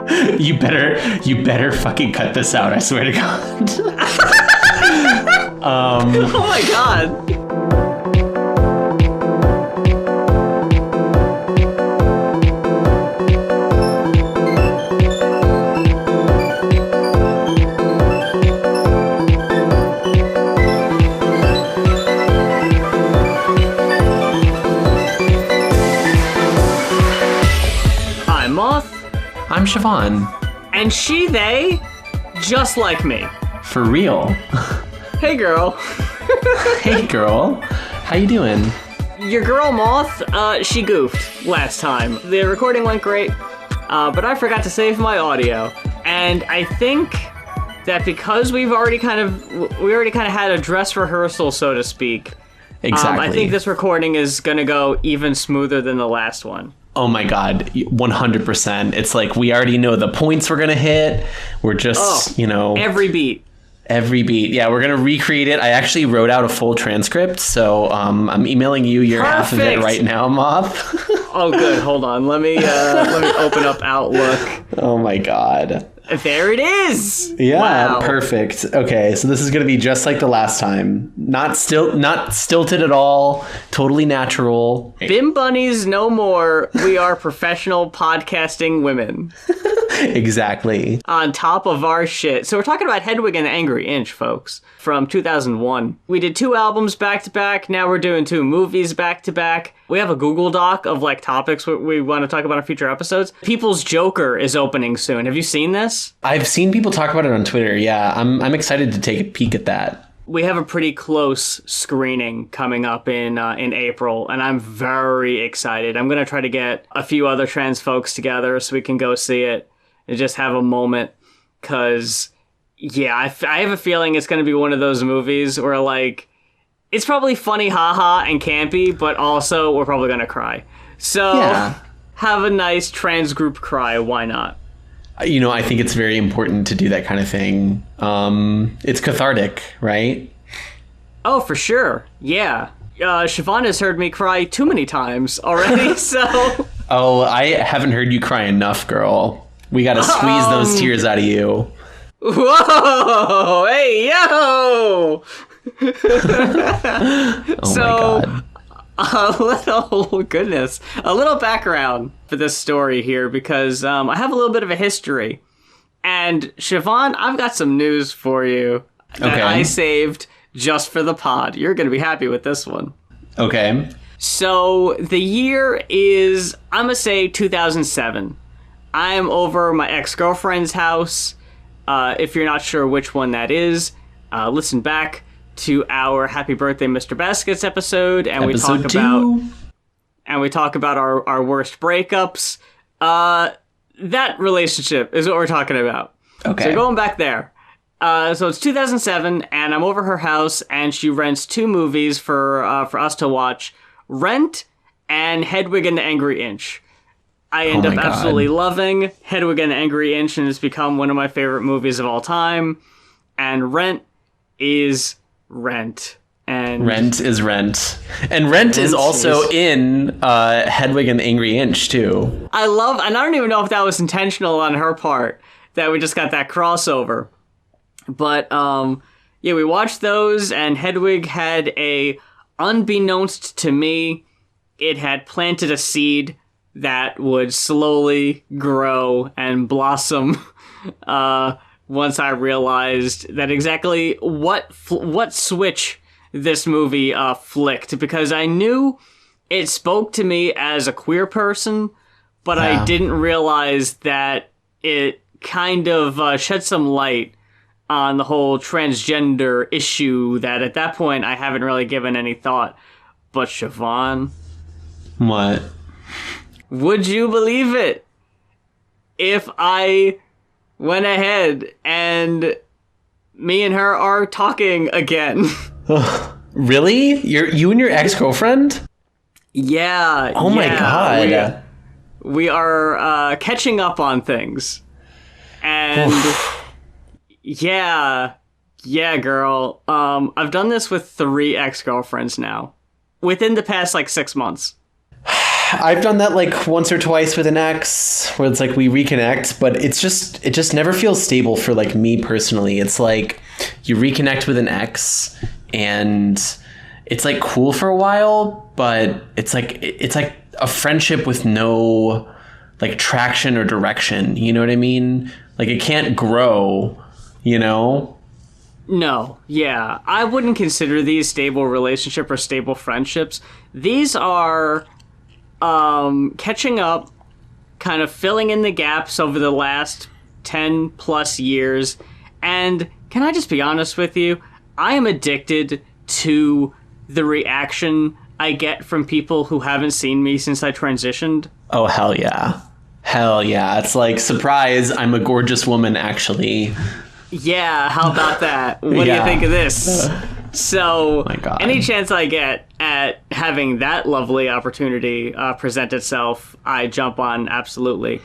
You better fucking cut this out, I swear to God. Oh my God. I'm Moth. I'm Siobhan. And she, they, just like me. For real. Hey, girl. Hey, girl. How you doing? Your girl, Moth, she goofed last time. The recording went great, but I forgot to save my audio. And I think that because we already kind of had a dress rehearsal, so to speak. Exactly. I think this recording is going to go even smoother than the last one. Oh my God, 100%. It's like we already know the points we're going to hit. We're just, Every beat. Every beat. Yeah, we're going to recreate it. I actually wrote out a full transcript, so I'm emailing you your half of it right now, Moth. Oh, good. Hold on. Let me open up Outlook. Oh my God. There it is. Yeah, wow. Perfect. Okay, so this is going to be just like the last time. Not stilted at all. Totally natural. Bim bunnies no more. We are professional podcasting women. Exactly. On top of our shit. So we're talking about Hedwig and the Angry Inch, folks, from 2001. We did 2 albums back to back. Now we're doing 2 movies back to back. We have a Google Doc of topics we want to talk about in future episodes. People's Joker is opening soon. Have you seen this? I've seen people talk about it on Twitter. Yeah, I'm excited to take a peek at that. We have a pretty close screening coming up in April, and I'm very excited. I'm going to try to get a few other trans folks together so we can go see it and just have a moment, because, yeah, I have a feeling it's going to be one of those movies where, it's probably funny, haha, and campy, but also we're probably going to cry. So, yeah. Have a nice trans group cry, why not? I think it's very important to do that kind of thing. It's cathartic, right? Oh, for sure. Yeah. Siobhan has heard me cry too many times already, so... Oh, I haven't heard you cry enough, girl. We gotta squeeze those tears out of you. Whoa! Hey, yo! Oh my God. A little background for this story here, because I have a little bit of a history. And Siobhan, I've got some news for you that I saved just for the pod. You're going to be happy with this one. Okay. So the year is, I'm going to say 2007. I'm over my ex-girlfriend's house. If you're not sure which one that is, listen back to our Happy Birthday, Mr. Baskets episode, and we talk about our worst breakups. That relationship is what we're talking about. Okay. So going back there. So it's 2007, and I'm over her house, and she rents 2 movies for us to watch: Rent and Hedwig and the Angry Inch. I end up absolutely loving Hedwig and the Angry Inch, and it's become one of my favorite movies of all time. And Rent is Rent. And Rent is Rent. And Rent is also in Hedwig and the Angry Inch, too. And I don't even know if that was intentional on her part, that we just got that crossover. But, yeah, we watched those, and Hedwig had unbeknownst to me, it had planted a seed that would slowly grow and blossom once I realized that exactly what switch this movie flicked, because I knew it spoke to me as a queer person, but I didn't realize that it kind of shed some light on the whole transgender issue that at that point I haven't really given any thought. But Siobhan, what? Would you believe it if I went ahead and me and her are talking again? Really? You and your ex-girlfriend? Yeah. Oh my God. We are catching up on things. And yeah, girl. I've done this with 3 ex-girlfriends now within the past 6 months. I've done that like once or twice with an ex where it's like we reconnect, but it just never feels stable for like me personally. It's like you reconnect with an ex and it's like cool for a while, but it's like a friendship with no like traction or direction. You know what I mean? Like it can't grow, you know? No, yeah. I wouldn't consider these stable relationship or stable friendships. These are catching up, kind of filling in the gaps over the last 10 plus years. And can I just be honest with you? I am addicted to the reaction I get from people who haven't seen me since I transitioned. Oh, hell yeah. Hell yeah. It's like, surprise, I'm a gorgeous woman, actually. Yeah, how about that? What do you think of this? So, my God. Any chance I get at having that lovely opportunity present itself, I jump on absolutely.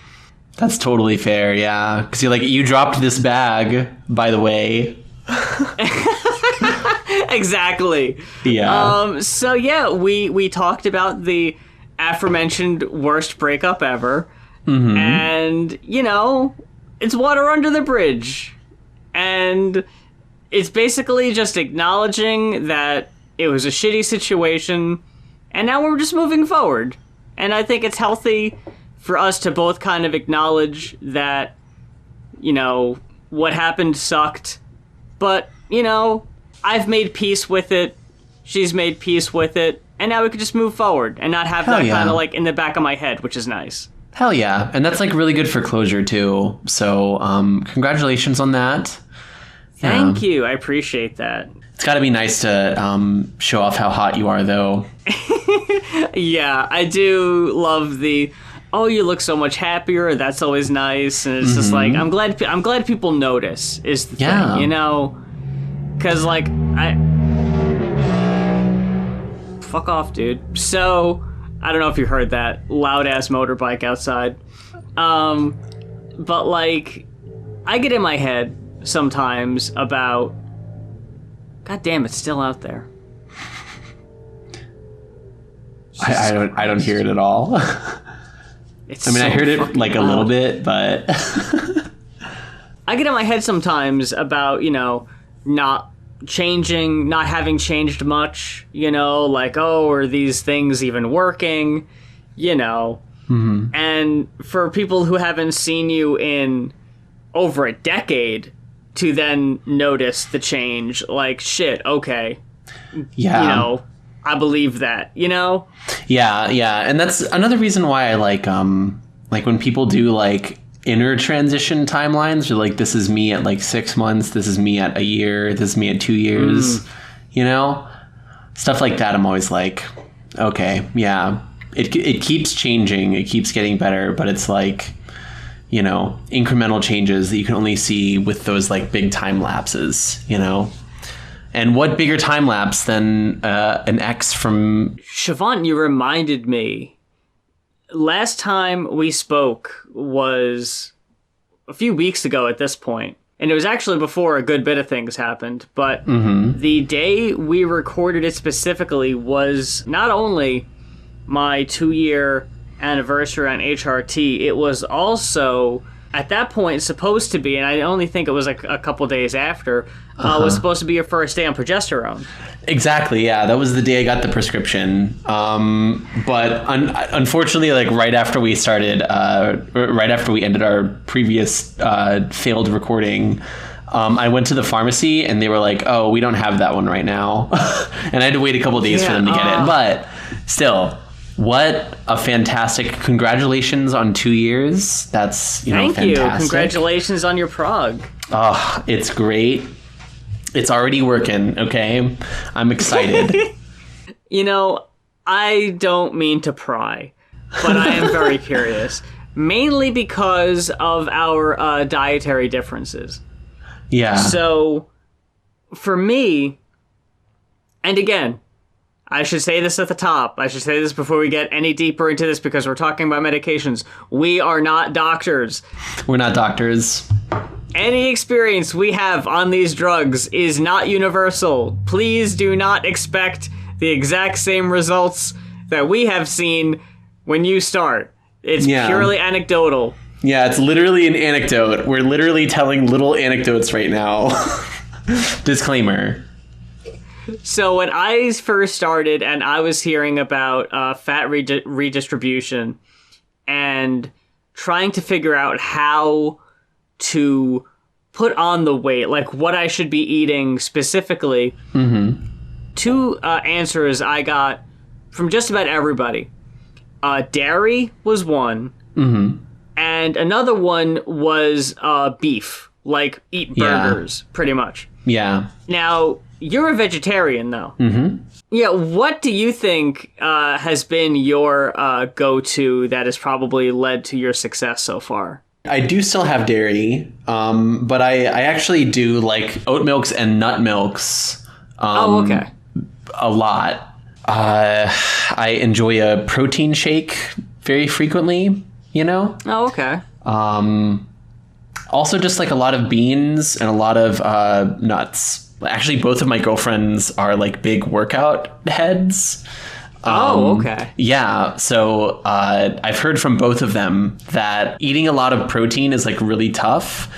That's totally fair, yeah. Because you're like, you dropped this bag, by the way. Exactly. Yeah. So, yeah, we talked about the aforementioned worst breakup ever. Mm-hmm. And, you know, it's water under the bridge. And it's basically just acknowledging that it was a shitty situation, and now we're just moving forward. And I think it's healthy for us to both kind of acknowledge that, you know, what happened sucked, but, you know, I've made peace with it, she's made peace with it, and now we could just move forward and not have that kind of like in the back of my head, which is nice. Hell yeah. And that's like really good for closure too. So congratulations on that. Thank you. I appreciate that. It's got to be nice to show off how hot you are though. Yeah, I do love the, oh, you look so much happier. That's always nice. And it's just like, I'm glad people notice is the thing, you know? Because like, fuck off, dude. So, I don't know if you heard that loud ass motorbike outside. But like, I get in my head sometimes about, God damn, it's still out there. I don't hear it at all. I heard it like a little bit, but I get in my head sometimes about, you know, not changing, not having changed much, you know, like, oh, are these things even working, you know? Mm-hmm. And for people who haven't seen you in over a decade to then notice the change, like, shit, okay. Yeah. You know, I believe that, you know? Yeah, yeah. And that's another reason why I like when people do like inner transition timelines, you're like, this is me at like 6 months, this is me at a year, this is me at 2 years, you know? Stuff like that, I'm always like, okay, yeah. It keeps changing, it keeps getting better, but it's like, you know, incremental changes that you can only see with those like big time lapses, you know? And what bigger time lapse than an ex from... Siobhan, you reminded me. Last time we spoke was a few weeks ago at this point, and it was actually before a good bit of things happened, but the day we recorded it specifically was not only my 2-year anniversary on HRT, it was also, at that point, supposed to be, and I only think it was like a couple days after, was supposed to be your first day on progesterone. Exactly, yeah. That was the day I got the prescription. But unfortunately, like right after we started, right after we ended our previous failed recording, I went to the pharmacy and they were like, oh, we don't have that one right now. And I had to wait a couple days for them to get it. But still, what a fantastic, congratulations on 2 years. That's, you know, fantastic. Thank you. Congratulations on your prog. Oh, it's great. It's already working, okay? I'm excited. You know, I don't mean to pry, but I am very curious. Mainly because of our dietary differences. Yeah. So, for me, and again, I should say this at the top. I should say this before we get any deeper into this because we're talking about medications. We are not doctors. We're not doctors. Any experience we have on these drugs is not universal. Please do not expect the exact same results that we have seen when you start. It's Yeah. purely anecdotal. Yeah, it's literally an anecdote. We're literally telling little anecdotes right now. Disclaimer. So when I first started and I was hearing about fat redistribution and trying to figure out how to put on the weight, like what I should be eating specifically, two answers I got from just about everybody. Dairy was one, and another one was beef, like eat burgers, pretty much. Yeah. Now, you're a vegetarian, though. Yeah, what do you think has been your go-to that has probably led to your success so far? I do still have dairy, but I actually do like oat milks and nut milks Okay. a lot. I enjoy a protein shake very frequently, you know? Oh, okay. Also just like a lot of beans and a lot of nuts. Actually, both of my girlfriends are like big workout heads. Okay. Yeah, so I've heard from both of them that eating a lot of protein is like really tough.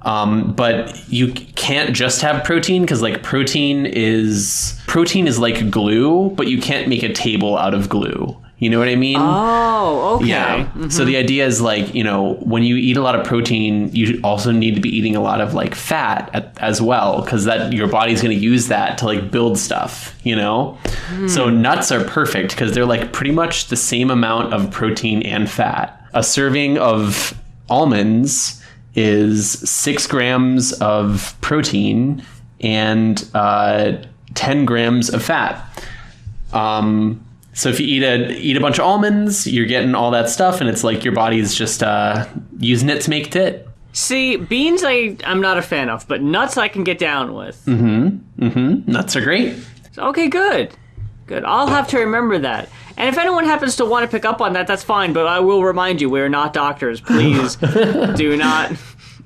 But you can't just have protein because like protein is like glue, but you can't make a table out of glue. You know what I mean? Oh, okay. Yeah. So the idea is like, you know, when you eat a lot of protein, you also need to be eating a lot of like fat as well, because that your body's going to use that to like build stuff, you know? So nuts are perfect because they're like pretty much the same amount of protein and fat. A serving of almonds is 6 grams of protein and 10 grams of fat. So if you eat a bunch of almonds, you're getting all that stuff, and it's like your body's just using it to make tit. See, beans I'm not a fan of, but nuts I can get down with. Nuts are great. Okay, good. Good. I'll have to remember that. And if anyone happens to want to pick up on that, that's fine, but I will remind you, we're not doctors. Please do not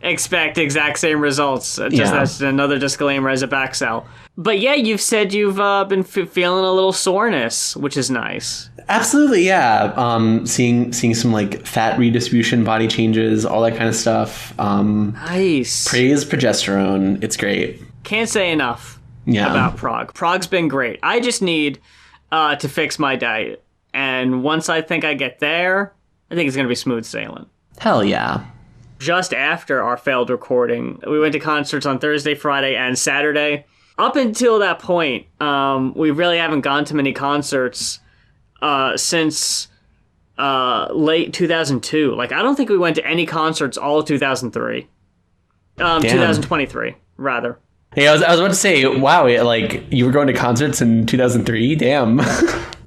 expect exact same results. That's another disclaimer as a back sell. But yeah, you've said you've been feeling a little soreness, which is nice. Absolutely, yeah. Seeing some like fat redistribution, body changes, all that kind of stuff. Nice. Praise progesterone. It's great. Can't say enough Yeah. about Prague. Prague's been great. I just need to fix my diet. And once I think I get there, I think it's going to be smooth sailing. Hell yeah. Just after our failed recording, we went to concerts on Thursday, Friday, and Saturday. Up until that point, we really haven't gone to many concerts since late 2002. Like, I don't think we went to any concerts all of 2003. 2023, rather. Hey, I was about to say, wow, like you were going to concerts in 2003? Damn.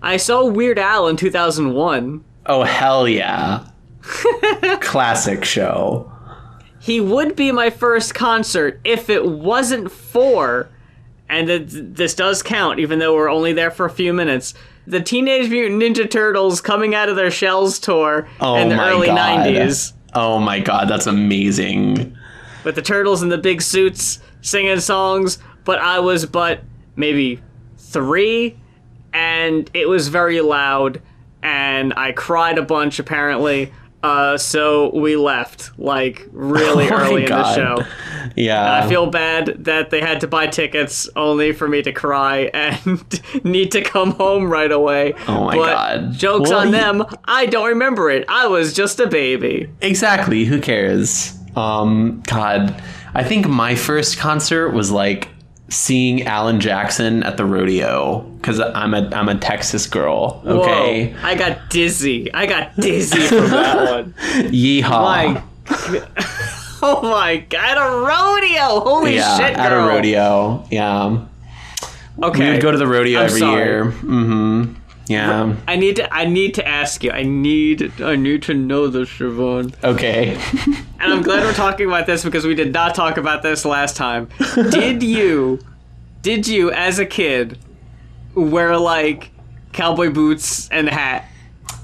I saw Weird Al in 2001. Oh, hell yeah. Classic show. He would be my first concert if it wasn't for, and this does count, even though we're only there for a few minutes, the Teenage Mutant Ninja Turtles Coming Out of Their Shells tour in the early 90s. Oh my god, that's amazing. With the turtles in the big suits singing songs, but I was maybe 3, and it was very loud, and I cried a bunch apparently. So we left, like, really early in the show. Yeah. And I feel bad that they had to buy tickets only for me to cry and need to come home right away. Oh my god. Joke's on them. I don't remember it. I was just a baby. Exactly. Who cares? God. I think my first concert was, like, seeing Alan Jackson at the rodeo, because I'm a Texas girl. Okay. Whoa, I got dizzy from that one. Yeehaw. Oh my god, at a rodeo! Holy shit, girl. At a rodeo. Yeah. Okay. We would go to the rodeo every sorry. year. Mm-hmm. Yeah. I need to ask you. I need to know this, Siobhan. Okay. And I'm glad we're talking about this because we did not talk about this last time. Did you, as a kid, wear, like, cowboy boots and a hat?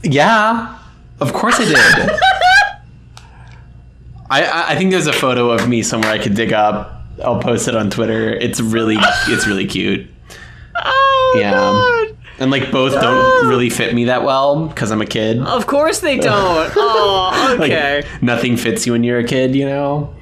Yeah. Of course I did. I think there's a photo of me somewhere I could dig up. I'll post it on Twitter. It's really cute. Oh, Yeah. God. And like both don't really fit me that well because I'm a kid. Of course they don't. Oh, okay. Like, nothing fits you when you're a kid, you know?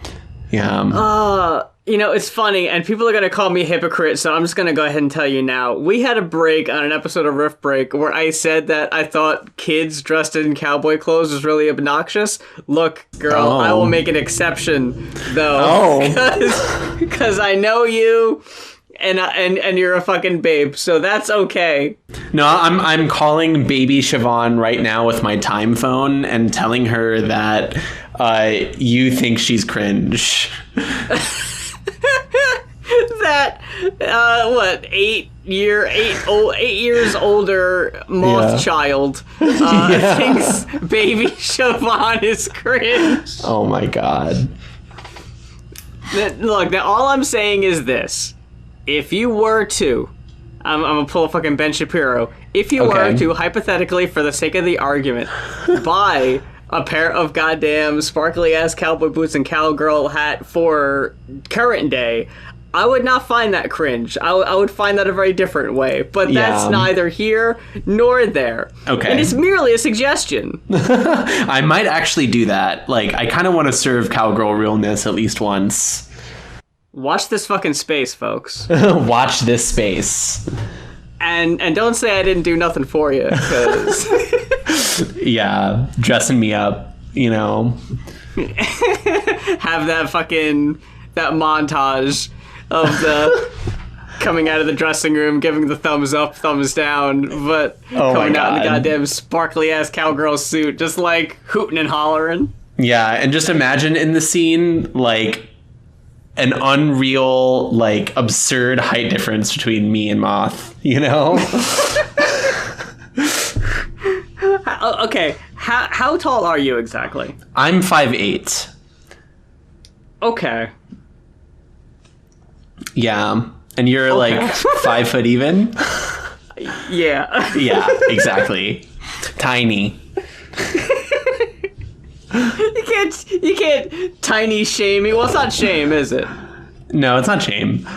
Yeah. You know, it's funny, and people are going to call me a hypocrite, so I'm just going to go ahead and tell you now. We had a break on an episode of Riff Break where I said that I thought kids dressed in cowboy clothes was really obnoxious. Look, girl, I will make an exception, though. Because I know you, and you're a fucking babe, so that's okay. No, I'm calling baby Siobhan right now with my time phone and telling her that you think she's cringe. That 8 years older Moth child thinks baby Siobhan is cringe. Oh my god. Look, now all I'm saying is this. If you were to, I'm gonna pull a fucking Ben Shapiro. If you were to, hypothetically, for the sake of the argument, buy a pair of goddamn sparkly ass cowboy boots and cowgirl hat for current day, I would not find that cringe. I would find that a very different way. But that's neither here nor there. Okay. And it's merely a suggestion. I might actually do that. Like, I kind of want to serve cowgirl realness at least once. Watch this fucking space, folks. Watch this space. And don't say I didn't do nothing for you, because... Yeah, dressing me up, you know. Have that montage of the coming out of the dressing room, giving the thumbs up, thumbs down, but coming out in the goddamn sparkly ass cowgirl suit, just like hooting and hollering. Yeah, and just imagine in the scene, like, an unreal, like, absurd height difference between me and Moth, you know? Okay, how tall are you exactly? I'm 5'8". Okay. Yeah, and you're like 5 foot even? Yeah. Yeah, exactly. Tiny. You can't tiny shame me. Well, it's not shame, is it? No, it's not shame.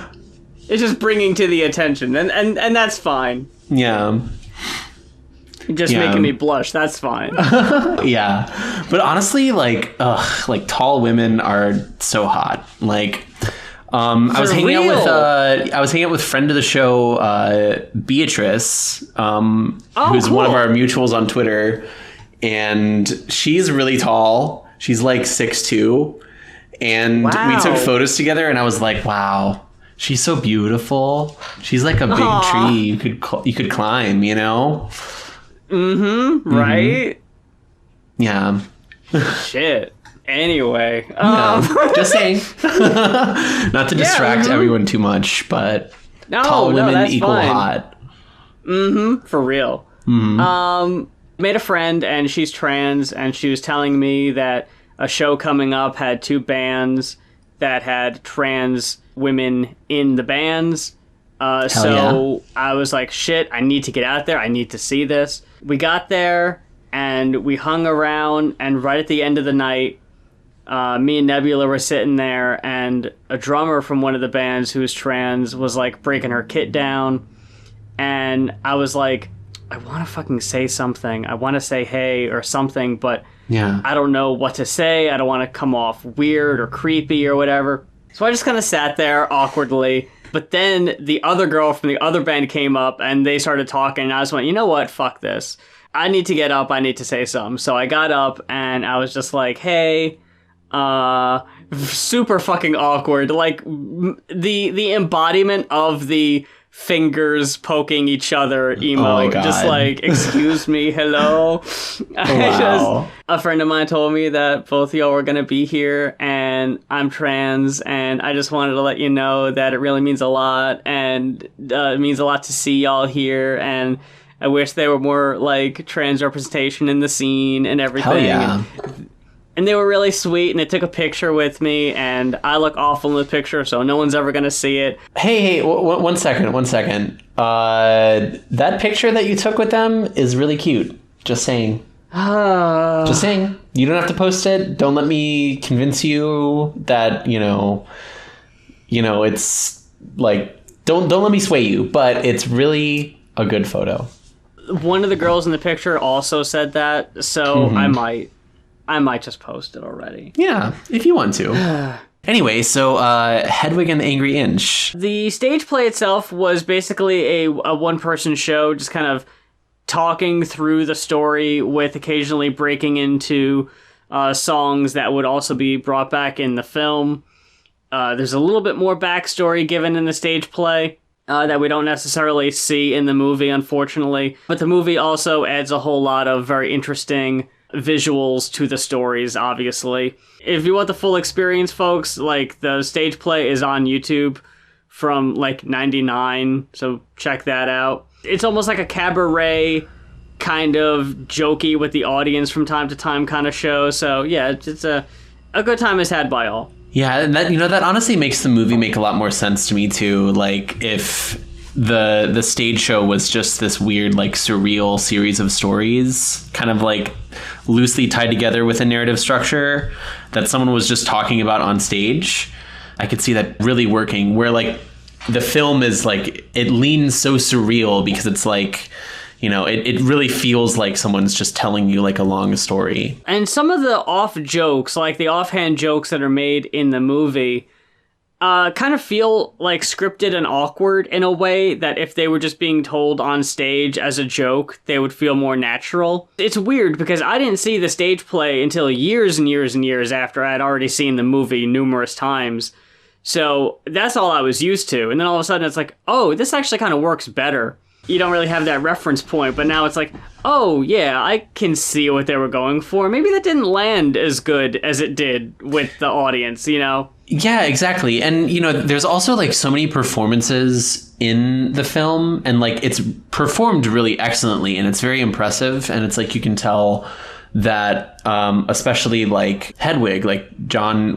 It's just bringing to the attention, and that's fine. Yeah. You're just making me blush. That's fine. Yeah, but honestly, like tall women are so hot. Like, I was hanging out with friend of the show, Beatrice, who's one of our mutuals on Twitter, and she's really tall. She's like 6'2", and we took photos together, and I was like, wow, she's so beautiful. She's like a big tree you could climb, you know? Mm-hmm. Right? Yeah. Shit. Anyway. Just saying. Not to distract everyone too much, but tall women equal hot. Mm-hmm. For real. Mm-hmm. Made a friend, and she's trans, and she was telling me that a show coming up had 2 bands that had trans women in the bands. So I was like, shit, I need to get out there. I need to see this. We got there, and we hung around, and right at the end of the night, me and Nebula were sitting there, and a drummer from one of the bands who was trans was like breaking her kit down, and I was like, I want to fucking say something. I want to say hey or something, but I don't know what to say. I don't want to come off weird or creepy or whatever. So I just kind of sat there awkwardly. But then the other girl from the other band came up, and they started talking, and I just went, you know what? Fuck this. I need to get up. I need to say something. So I got up, and I was just like, hey, super fucking awkward. Like, the embodiment of the fingers poking each other emo, just like, excuse me, hello. A friend of mine told me that both of y'all were gonna be here, and I'm trans, and I just wanted to let you know that it really means a lot, and it means a lot to see y'all here, and I wish there were more like trans representation in the scene and everything. Hell yeah. And they were really sweet, and they took a picture with me, and I look awful in the picture, so no one's ever going to see it. Hey, one second. That picture that you took with them is really cute. Just saying. Just saying. You don't have to post it. Don't let me convince you that, you know, it's like, don't let me sway you, but it's really a good photo. One of the girls in the picture also said that, so I might just post it already. Yeah, if you want to. Anyway, so Hedwig and the Angry Inch. The stage play itself was basically a one-person show, just kind of talking through the story with occasionally breaking into songs that would also be brought back in the film. There's a little bit more backstory given in the stage play that we don't necessarily see in the movie, unfortunately. But the movie also adds a whole lot of very interesting visuals to the stories, obviously. If you want the full experience, folks, like, the stage play is on YouTube from, like, 99, so check that out. It's almost like a cabaret kind of jokey with the audience from time to time kind of show, so yeah, it's a good time is had by all. Yeah, and that, that honestly makes the movie make a lot more sense to me too. Like, if the stage show was just this weird, like, surreal series of stories, kind of like loosely tied together with a narrative structure that someone was just talking about on stage, I could see that really working. Where, like, the film is like, it leans so surreal because it's like, it really feels like someone's just telling you like a long story. And some of the off jokes, like the offhand jokes that are made in the movie, kind of feel like scripted and awkward in a way that if they were just being told on stage as a joke, they would feel more natural. It's weird because I didn't see the stage play until years and years and years after I had already seen the movie numerous times. So that's all I was used to. And then all of a sudden it's like, oh, this actually kind of works better. You don't really have that reference point, but now it's like, oh, yeah, I can see what they were going for. Maybe that didn't land as good as it did with the audience, Yeah, exactly. And, there's also, like, so many performances in the film, and, like, it's performed really excellently, and it's very impressive, and it's like you can tell that especially like Hedwig, like John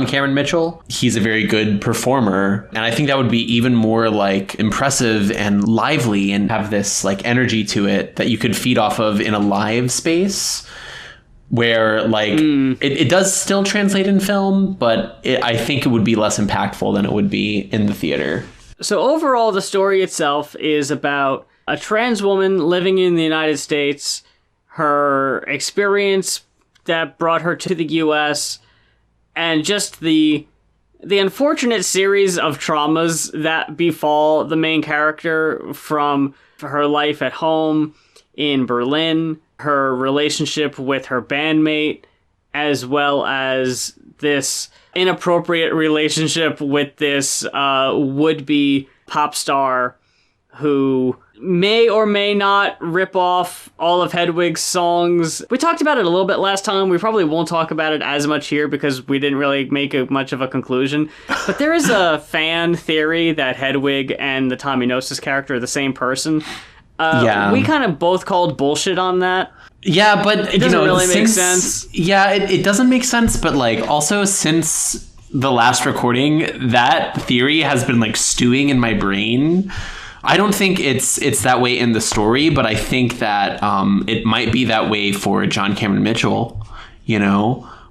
Cameron Mitchell, he's a very good performer, and I think that would be even more like impressive and lively and have this like energy to it that you could feed off of in a live space where like it does still translate in film, but I think it would be less impactful than it would be in the theater. So overall, the story itself is about a trans woman living in the United States, her experience that brought her to the U.S., and just the unfortunate series of traumas that befall the main character from her life at home in Berlin, her relationship with her bandmate, as well as this inappropriate relationship with this would-be pop star who may or may not rip off all of Hedwig's songs. We talked about it a little bit last time. We probably won't talk about it as much here because we didn't really make much of a conclusion. But there is a fan theory that Hedwig and the Tommy Gnosis character are the same person. Yeah. We kind of both called bullshit on that. Yeah, but it doesn't really make sense. Yeah, it doesn't make sense, but like also since the last recording, that theory has been like stewing in my brain. I don't think it's that way in the story, but I think that it might be that way for John Cameron Mitchell,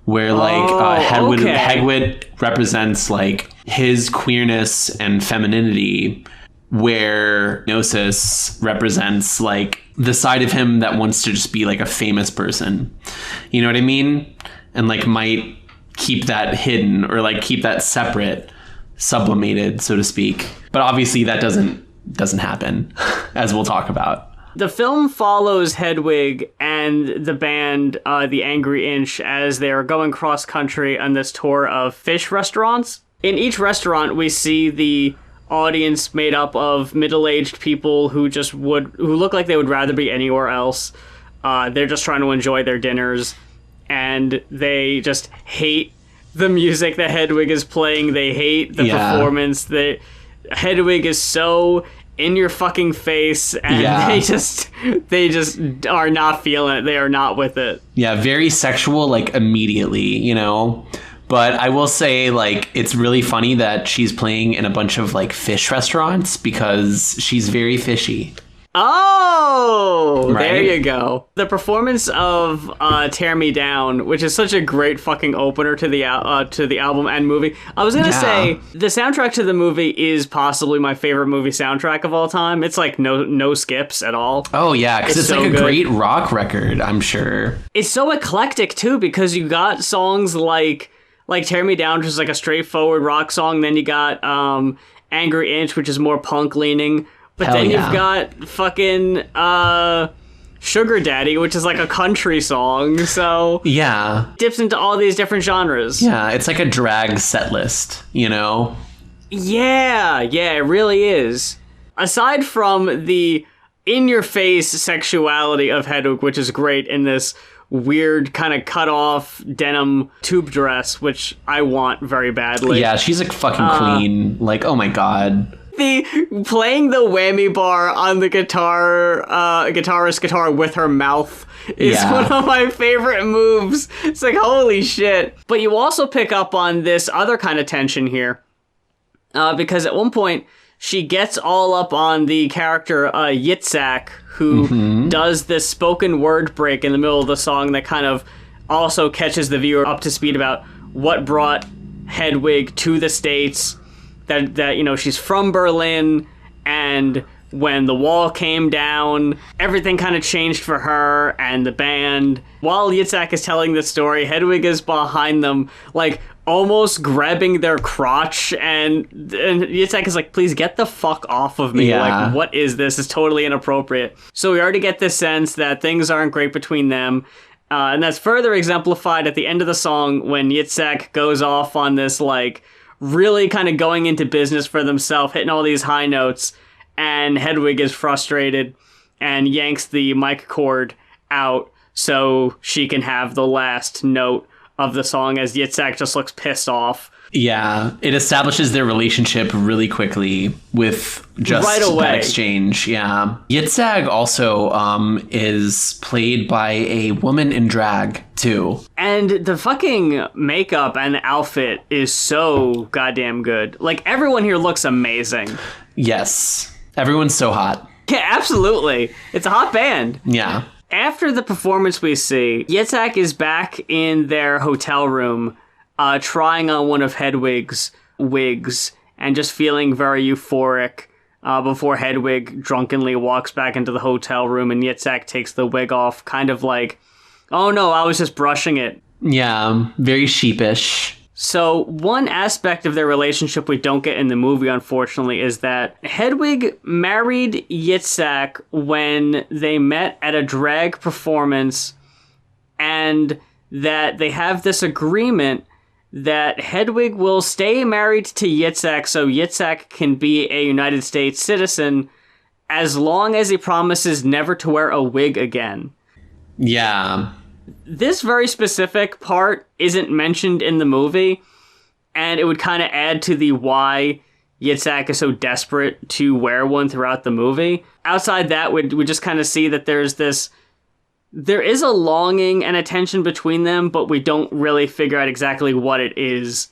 where like Hedwig represents like his queerness and femininity, where Gnosis represents like the side of him that wants to just be like a famous person. You know what I mean? And like might keep that hidden or like keep that separate, sublimated, so to speak. But obviously that doesn't happen, as we'll talk about. The film follows Hedwig and the band, the Angry Inch, as they're going cross-country on this tour of fish restaurants. In each restaurant, we see the audience made up of middle-aged people who look like they would rather be anywhere else. They're just trying to enjoy their dinners, and they just hate the music that Hedwig is playing. They hate the performance. Hedwig is so in your fucking face, and they just are not feeling it. They are not with it. Yeah, very sexual, like immediately, But I will say, like, it's really funny that she's playing in a bunch of like fish restaurants because she's very fishy. Oh, Right? there you go. The performance of "Tear Me Down," which is such a great fucking opener to the album and movie. I was gonna say the soundtrack to the movie is possibly my favorite movie soundtrack of all time. It's like no skips at all. Oh yeah, because it's so like a good. great rock record, I'm sure. It's so eclectic too, because you got songs like "Tear Me Down," which is like a straightforward rock song. Then you got "Angry Inch," which is more punk leaning. But Hell then yeah. you've got fucking Sugar Daddy, which is like a country song. So Yeah. dips into all these different genres. Yeah, it's like a drag set list, you know? Yeah, it really is. Aside from the in-your-face sexuality of Hedwig, which is great in this weird kind of cut-off denim tube dress, which I want very badly. Yeah, she's a fucking queen. Like, oh my god. The playing the whammy bar on the guitarist guitar with her mouth is one of my favorite moves. It's like, holy shit. But you also pick up on this other kind of tension here, because at one point she gets all up on the character Yitzhak, who does this spoken word break in the middle of the song that kind of also catches the viewer up to speed about what brought Hedwig to the States. That you know, she's from Berlin, and when the wall came down, everything kind of changed for her and the band. While Yitzhak is telling the story, Hedwig is behind them, like, almost grabbing their crotch, and Yitzhak is like, please get the fuck off of me. Yeah. Like, what is this? It's totally inappropriate. So we already get this sense that things aren't great between them. And that's further exemplified at the end of the song when Yitzhak goes off on this, like, really kind of going into business for themselves, hitting all these high notes, and Hedwig is frustrated and yanks the mic cord out so she can have the last note of the song as Yitzhak just looks pissed off. Yeah, it establishes their relationship really quickly with just Right away. that exchange. Yeah. Yitzhak also is played by a woman in drag, too. And the fucking makeup and outfit is so goddamn good. Like, everyone here looks amazing. Yes. Everyone's so hot. Yeah, absolutely. It's a hot band. Yeah. After the performance we see, Yitzhak is back in their hotel room, trying on one of Hedwig's wigs and just feeling very euphoric before Hedwig drunkenly walks back into the hotel room and Yitzhak takes the wig off, kind of like, oh no, I was just brushing it. Yeah, very sheepish. So one aspect of their relationship we don't get in the movie, unfortunately, is that Hedwig married Yitzhak when they met at a drag performance, and that they have this agreement that Hedwig will stay married to Yitzhak so Yitzhak can be a United States citizen as long as he promises never to wear a wig again. Yeah. This very specific part isn't mentioned in the movie, and it would kind of add to the why Yitzhak is so desperate to wear one throughout the movie. Outside that, we just kind of see that there is a longing and a tension between them, but we don't really figure out exactly what it is.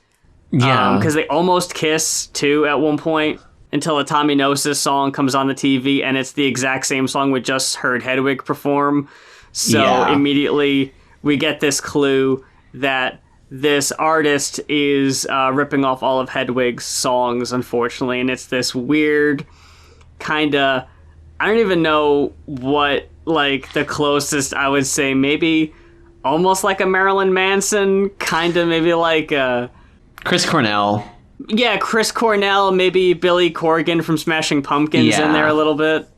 Yeah. Because they almost kiss, too, at one point, until a Tommy Gnosis song comes on the TV, and it's the exact same song we just heard Hedwig perform. So immediately we get this clue that this artist is ripping off all of Hedwig's songs, unfortunately, and it's this weird kind of, I don't even know what, like, the closest I would say, maybe almost like a Marilyn Manson, kind of maybe like a... Chris Cornell. Yeah, Chris Cornell, maybe Billy Corgan from Smashing Pumpkins in there a little bit.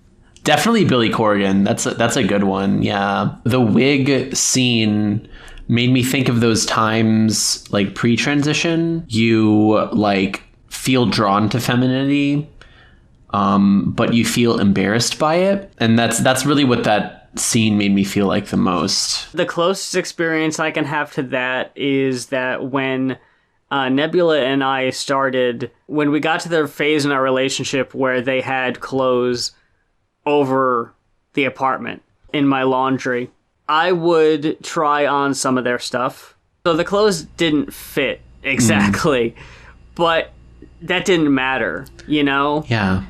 Definitely Billy Corgan. That's a good one. Yeah. The wig scene made me think of those times, like, pre-transition. You, like, feel drawn to femininity, but you feel embarrassed by it. And that's really what that scene made me feel like the most. The closest experience I can have to that is that when Nebula and I started, when we got to the phase in our relationship where they had clothes over the apartment in my laundry, I would try on some of their stuff. So the clothes didn't fit exactly, but that didn't matter, you know? Yeah.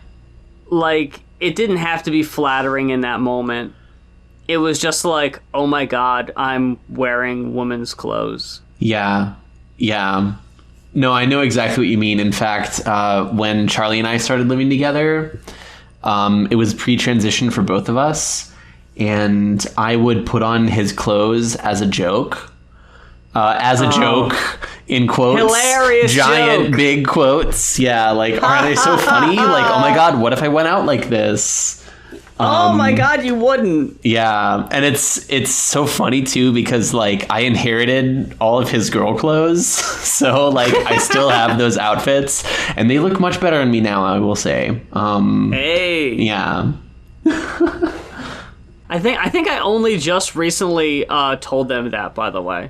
Like, it didn't have to be flattering in that moment. It was just like, oh my God, I'm wearing women's clothes. Yeah. Yeah. No, I know exactly what you mean. In fact, when Charlie and I started living together, it was pre-transition for both of us. And I would put on his clothes as a joke. Joke, in quotes. Hilarious giant, joke. big quotes. Yeah, like, are they so funny? Like, oh my God, what if I went out like this? Oh my God, you wouldn't. Yeah, and it's so funny too because like I inherited all of his girl clothes, so like I still have those outfits, and they look much better on me now, I will say. Hey. Yeah. I think I only just recently told them that, by the way.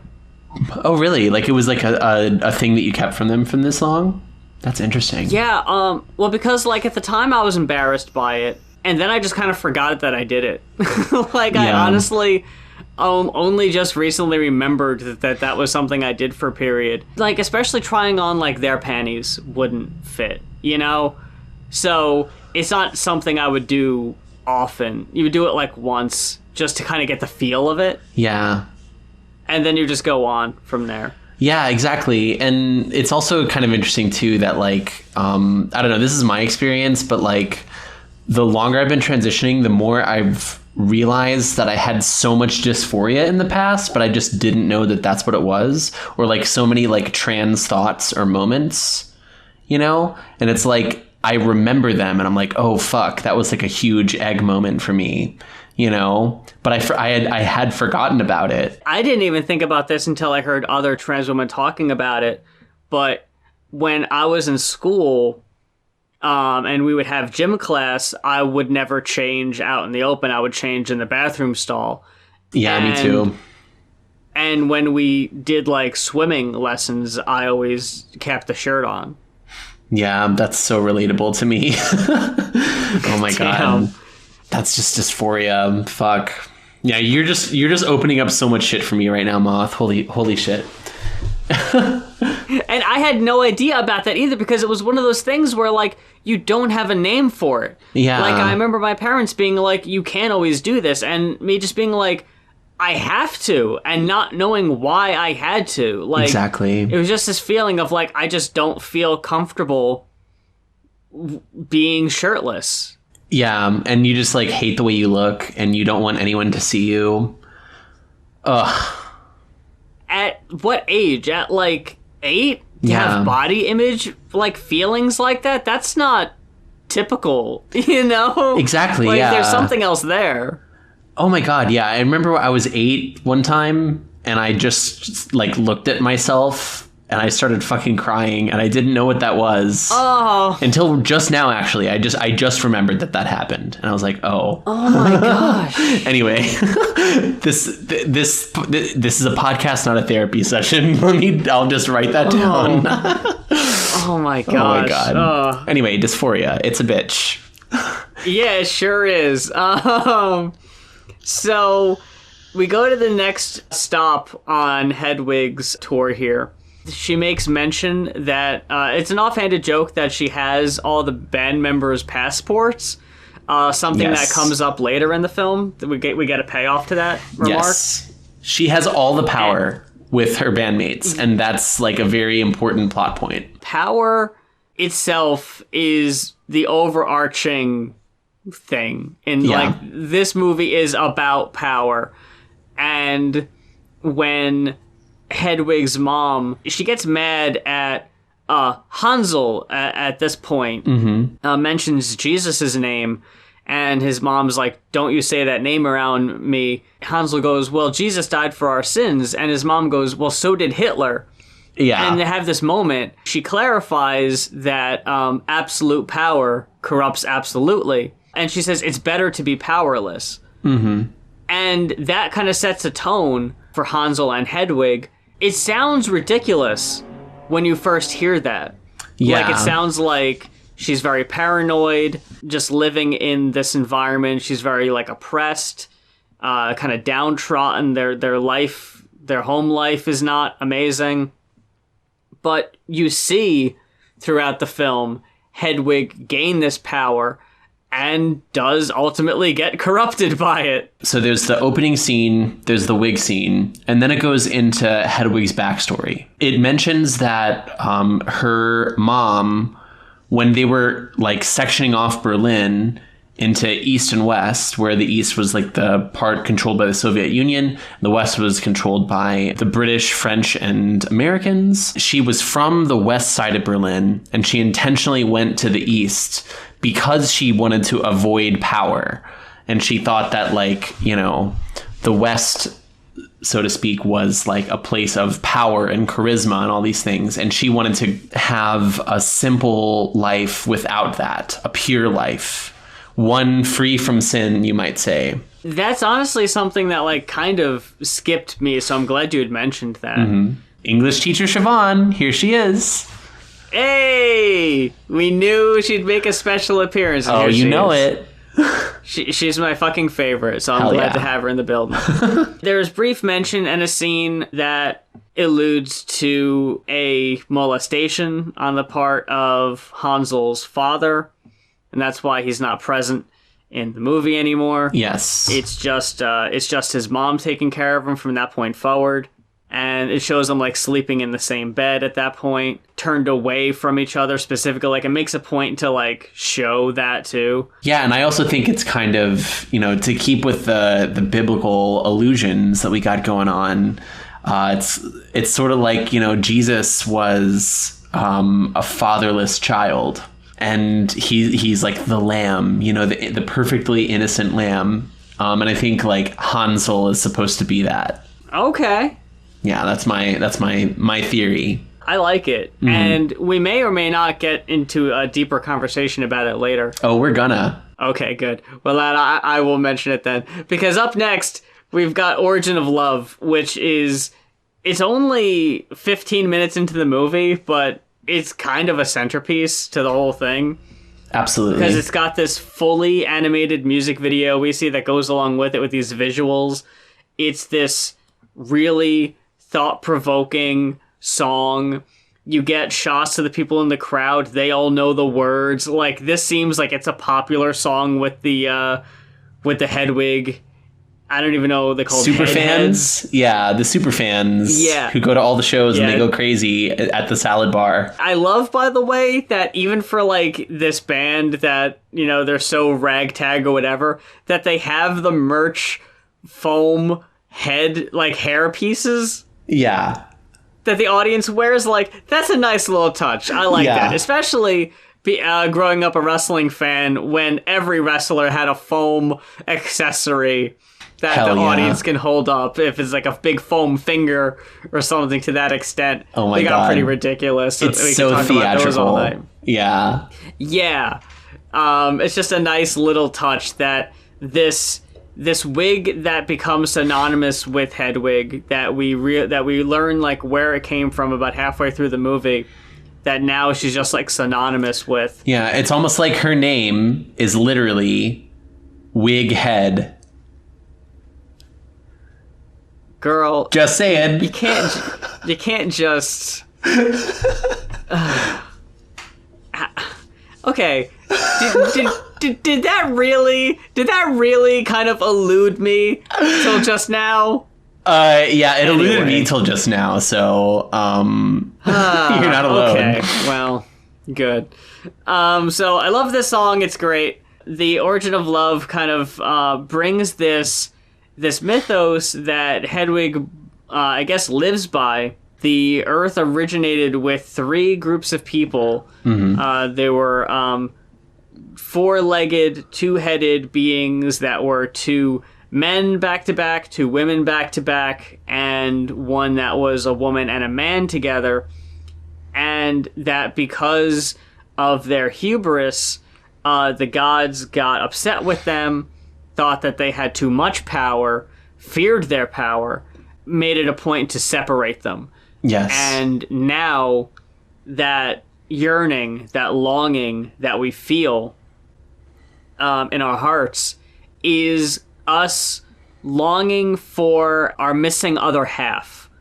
Oh really? Like it was like a thing that you kept from them from this long? That's interesting. Yeah. Well, because like at the time I was embarrassed by it. And then I just kind of forgot that I did it. I honestly only just recently remembered that was something I did for a period. Like, especially trying on, like, their panties wouldn't fit, you know? So, it's not something I would do often. You would do it, like, once, just to kind of get the feel of it. Yeah. And then you just go on from there. Yeah, exactly. And it's also kind of interesting, too, that, like, I don't know, this is my experience, but, like, the longer I've been transitioning, the more I've realized that I had so much dysphoria in the past, but I just didn't know that that's what it was. Or like so many like trans thoughts or moments, you know? And it's like, I remember them and I'm like, oh, fuck, that was like a huge egg moment for me, you know? But I had forgotten about it. I didn't even think about this until I heard other trans women talking about it. But when I was in school... and we would have gym class, I would never change out in the open. I would change in the bathroom stall. Yeah, me too. And when we did like swimming lessons, I always kept the shirt on. Yeah, that's so relatable to me. Oh my God. That's just dysphoria. Fuck. Yeah, you're just opening up so much shit for me right now, Moth. Holy shit. And I had no idea about that either because it was one of those things where, like, you don't have a name for it. Yeah. Like, I remember my parents being like, you can't always do this. And me just being like, I have to. And not knowing why I had to. Like, exactly. It was just this feeling of, like, I just don't feel comfortable being shirtless. Yeah, and you just, like, hate the way you look, and you don't want anyone to see you. Ugh. At what age? At, like, 8? To have body image, like, feelings like that? That's not typical, you know? Exactly, like, yeah. There's something else there. Oh my God, yeah. I remember I was 8 one time, and I just, like, looked at myself, and I started fucking crying, and I didn't know what that was. Oh. Until just now, actually. I just remembered that happened, and I was like, oh. Oh my gosh. Anyway, this is a podcast, not a therapy session. I'll just write that down. Oh my gosh. Oh my God. Anyway, dysphoria. It's a bitch. Yeah, it sure is. So we go to the next stop on Hedwig's tour here. She makes mention that it's an offhanded joke that she has all the band members' passports. Something that comes up later in the film. We get a payoff to that remark. Yes. She has all the power with her bandmates, and that's like a very important plot point. Power itself is the overarching thing. And like this movie is about power. And when Hedwig's mom, she gets mad at Hansel at this point, mentions Jesus' name, and his mom's like, don't you say that name around me. Hansel goes, well, Jesus died for our sins, and his mom goes, well, so did Hitler. Yeah. And they have this moment. She clarifies that absolute power corrupts absolutely. And she says it's better to be powerless. Mm-hmm. And that kind of sets a tone for Hansel and Hedwig. It sounds ridiculous when you first hear that. Yeah. Like, it sounds like she's very paranoid, just living in this environment. She's very, like, oppressed, kind of downtrodden. Their home life is not amazing. But you see throughout the film Hedwig gain this power, and does ultimately get corrupted by it. So there's the opening scene, there's the wig scene, and then it goes into Hedwig's backstory. It mentions that her mom, when they were like sectioning off Berlin into East and West, where the East was like the part controlled by the Soviet Union, the West was controlled by the British, French, and Americans. She was from the west side of Berlin, and she intentionally went to the East because she wanted to avoid power. And she thought that, like, you know, the West, so to speak, was like a place of power and charisma and all these things. And she wanted to have a simple life without that, a pure life. One free from sin, you might say. That's honestly something that, like, kind of skipped me, so I'm glad you had mentioned that. Mm-hmm. English teacher Siobhan, here she is. Hey! We knew she'd make a special appearance. Oh, you know it. She's my fucking favorite, so I'm glad to have her in the building. There's brief mention and a scene that alludes to a molestation on the part of Hansel's father, and that's why he's not present in the movie anymore. Yes. It's just his mom taking care of him from that point forward. And it shows them, like, sleeping in the same bed at that point, turned away from each other specifically. Like, it makes a point to, like, show that, too. Yeah, and I also think it's kind of, you know, to keep with the biblical allusions that we got going on, it's sort of like, you know, Jesus was a fatherless child. And he's like the lamb, you know, the perfectly innocent lamb. And I think, like, Hansel is supposed to be that. Okay. Yeah, that's my theory. I like it. Mm-hmm. And we may or may not get into a deeper conversation about it later. Oh, we're gonna. Okay, good. Well, I will mention it then. Because up next, we've got Origin of Love, which is... It's only 15 minutes into the movie, but it's kind of a centerpiece to the whole thing. Absolutely. Because it's got this fully animated music video we see that goes along with it with these visuals. It's this really thought-provoking song. You get shots of the people in the crowd. They all know the words. Like, this seems like it's a popular song with the Hedwig. I don't even know what they call super fans. Yeah, the super fans. Yeah, who go to all the shows and they go crazy at the salad bar. I love, by the way, that even for, like, this band that, you know, they're so ragtag or whatever, that they have the merch foam head, like, hair pieces. Yeah. That the audience wears. Like, that's a nice little touch. I like that. Especially growing up a wrestling fan when every wrestler had a foam accessory that the audience can hold up. If it's like a big foam finger or something to that extent. Oh my God. They got pretty ridiculous. It's so theatrical. Yeah. Yeah. It's just a nice little touch that this wig that becomes synonymous with Hedwig, that we learn, like, where it came from about halfway through the movie, that now she's just, like, synonymous with. Yeah, it's almost like her name is literally Wig Head. Girl, just saying. You can't just. Okay. Did that really kind of elude me till just now? Yeah, it eluded me till just now, so you're not alone. Okay, well, good. So I love this song, it's great. The Origin of Love kind of brings this mythos that Hedwig, I guess, lives by. The Earth originated with 3 groups of people. Mm-hmm. They were 4-legged, 2-headed beings that were 2 men back-to-back, 2 women back-to-back, and one that was a woman and a man together. And that because of their hubris, the gods got upset with them, thought that they had too much power, feared their power, made it a point to separate them. Yes. And now that yearning, that longing that we feel in our hearts is us longing for our missing other half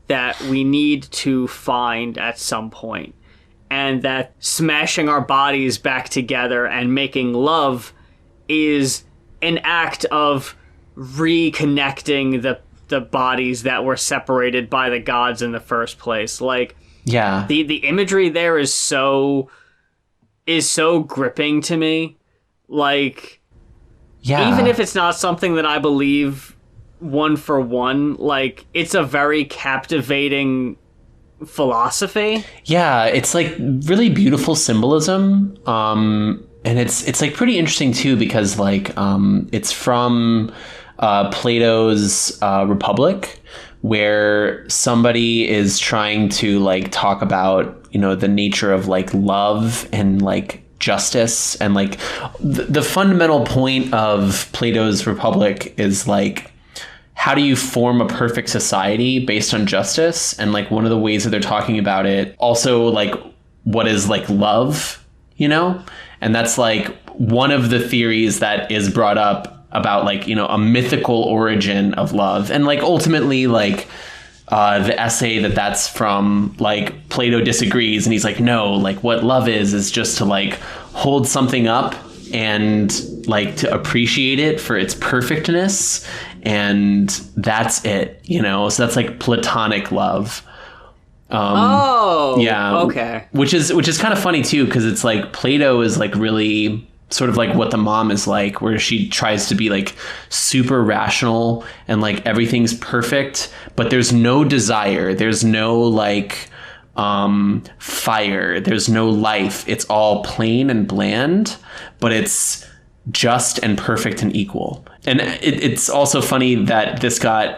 that we need to find at some point. And that smashing our bodies back together and making love is an act of reconnecting the bodies that were separated by the gods in the first place. Like, yeah, the imagery there is so gripping to me. Like, yeah, even if it's not something that I believe one for one, like, it's a very captivating philosophy. Yeah, it's like really beautiful symbolism. And it's like pretty interesting too, because like it's from Plato's Republic, where somebody is trying to like talk about, you know, the nature of like love and like justice, and like the fundamental point of Plato's Republic is like, how do you form a perfect society based on justice? And like one of the ways that they're talking about it, also like what is like love, you know? And that's like one of the theories that is brought up about like, you know, a mythical origin of love. And like ultimately like the essay that's from, like, Plato disagrees, and he's like, no, like what love is just to like hold something up and like to appreciate it for its perfectness, and that's it, you know. So that's like platonic love. Yeah, okay. Which is kind of funny too, because it's like Plato is like really sort of like what the mom is like, where she tries to be like super rational and like everything's perfect, but there's no desire, there's no like fire, there's no life. It's all plain and bland, but it's just and perfect and equal. And it's also funny that this got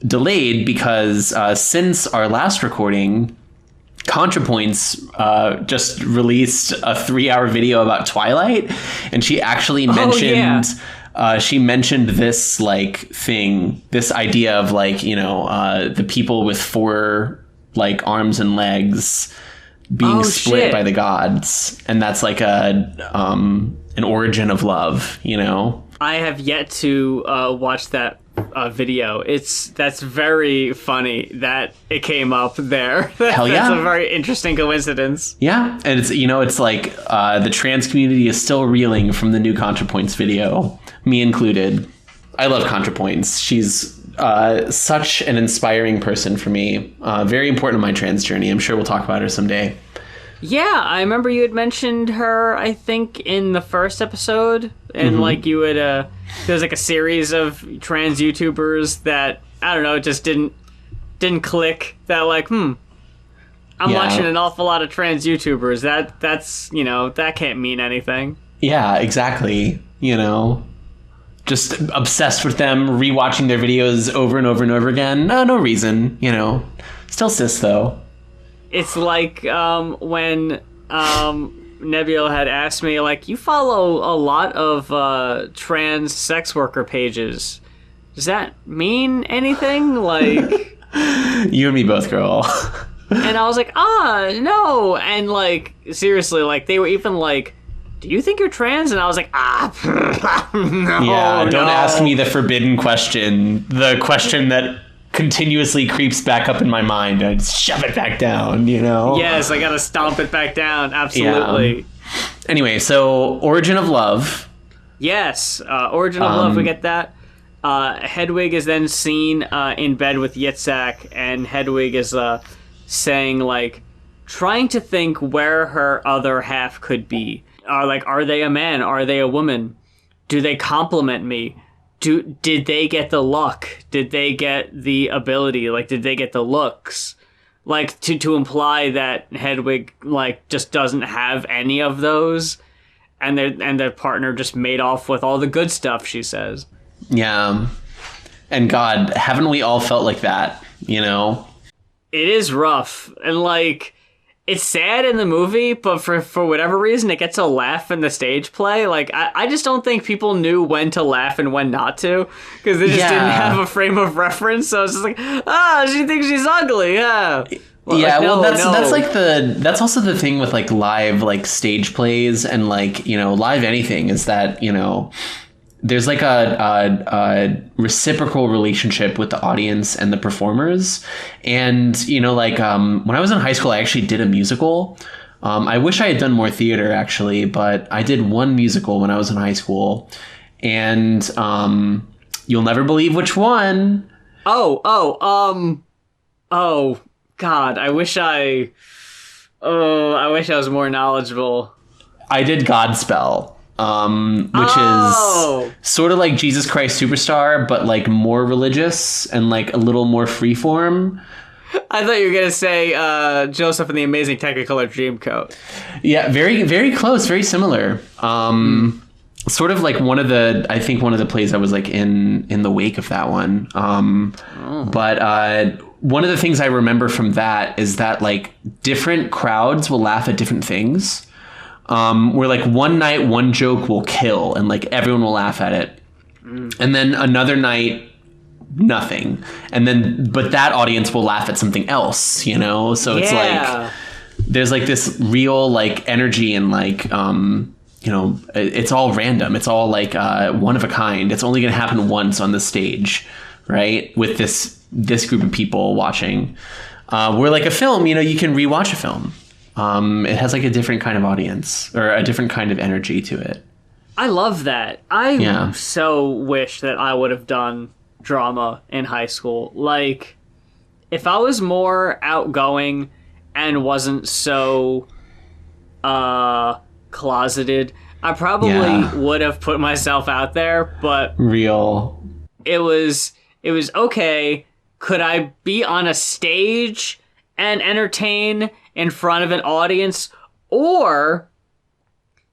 delayed, because since our last recording, ContraPoints just released a 3-hour video about Twilight, and she actually mentioned she mentioned this like thing, this idea of like, you know, the people with 4 like arms and legs being split by the gods, and that's like an origin of love, you know. I have yet to watch that video. That's very funny that it came up there. Hell yeah. That's a very interesting coincidence. Yeah, and it's, you know, it's like the trans community is still reeling from the new ContraPoints video, me included. I love ContraPoints. She's such an inspiring person for me. Very important in my trans journey. I'm sure we'll talk about her someday. Yeah, I remember you had mentioned her, I think, in the first episode, and like you would there was like a series of trans YouTubers that, I don't know, just didn't click, that like, I'm watching an awful lot of trans YouTubers. That's, you know, that can't mean anything. Yeah, exactly. You know, just obsessed with them, rewatching their videos over and over and over again. No reason, you know. Still cis though. It's like when Nebula had asked me, like, you follow a lot of trans sex worker pages. Does that mean anything? Like, you and me both, girl. And I was like, no. And like, seriously, like, they were even like, do you think you're trans? And I was like, no. Yeah, don't ask me the forbidden question. The question that continuously creeps back up in my mind. I just shove it back down, you know? Yes, I gotta stomp it back down. Absolutely. Yeah. Anyway, so origin of love. Yes, origin of love, we get that. Hedwig is then seen in bed with Yitzhak, and Hedwig is saying, like, trying to think where her other half could be. Like, are they a man? Are they a woman? Do they complement me? Did they get the luck? Did they get the ability? Like, did they get the looks? Like, to imply that Hedwig, like, just doesn't have any of those, and their partner just made off with all the good stuff, she says. Yeah. And God, haven't we all felt like that, you know? It is rough. And, like, it's sad in the movie, but for whatever reason, it gets a laugh in the stage play. Like, I just don't think people knew when to laugh and when not to, because they just didn't have a frame of reference. So it's just like, she thinks she's ugly. Yeah. Well, yeah, like, no, that's like that's also the thing with like live like stage plays and like, you know, live anything, is that, you know, there's like a reciprocal relationship with the audience and the performers. And, you know, like when I was in high school, I actually did a musical. I wish I had done more theater, actually, but I did one musical when I was in high school. And you'll never believe which one. Oh, God, I wish I was more knowledgeable. I did Godspell, which is sort of like Jesus Christ Superstar, but like more religious and like a little more freeform. I thought you were going to say Joseph and the Amazing Technicolor Dreamcoat. Yeah, very, very close, very similar. Sort of like one of the plays I was like in the wake of that one. But one of the things I remember from that is that like different crowds will laugh at different things. Where like one night one joke will kill and like everyone will laugh at it, and then another night nothing, and then but that audience will laugh at something else, you know. So it's like there's like this real like energy and like you know, it's all random. It's all like one of a kind. It's only going to happen once on the stage, right? With this group of people watching. Where like a film, you know, you can rewatch a film. It has like a different kind of audience or a different kind of energy to it. I love that. I so wish that I would have done drama in high school. Like, if I was more outgoing and wasn't so closeted, I probably would have put myself out there, but it was okay. Could I be on a stage and entertain in front of an audience, or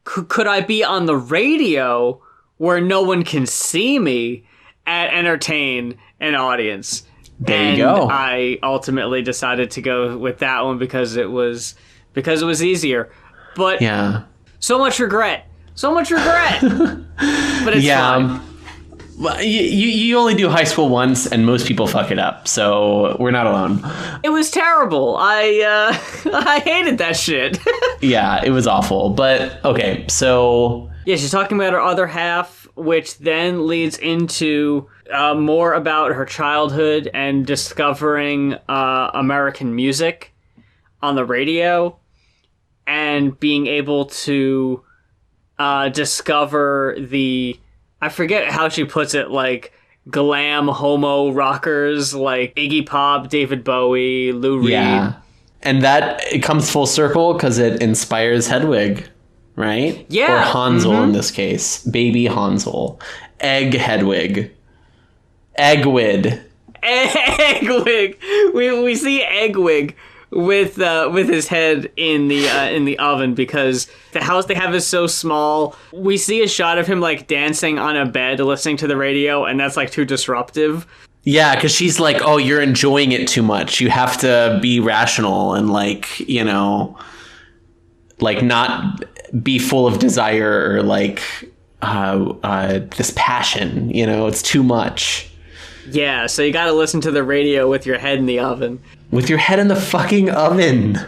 could I be on the radio where no one can see me and entertain an audience? There you go. I ultimately decided to go with that one because it was easier. But so much regret. But it's fine. Well, you only do high school once, and most people fuck it up, so we're not alone. It was terrible. I hated that shit. Yeah, it was awful. But okay, so yeah, she's talking about her other half, which then leads into more about her childhood and discovering American music on the radio, and being able to discover the, I forget how she puts it, like glam homo rockers like Iggy Pop, David Bowie, Lou Reed. Yeah. And that it comes full circle because it inspires Hedwig, right? Yeah. Or Hansel in this case. Baby Hansel. Egg Hedwig. Eggwid. Eggwig. We see Eggwig with his head in the oven because the house they have is so small. We see a shot of him like dancing on a bed listening to the radio, and that's like too disruptive. Yeah, because she's like, oh, you're enjoying it too much. You have to be rational and like, you know, like not be full of desire or like this passion, you know, it's too much. Yeah, so you gotta listen to the radio with your head in the oven. With your head in the fucking oven.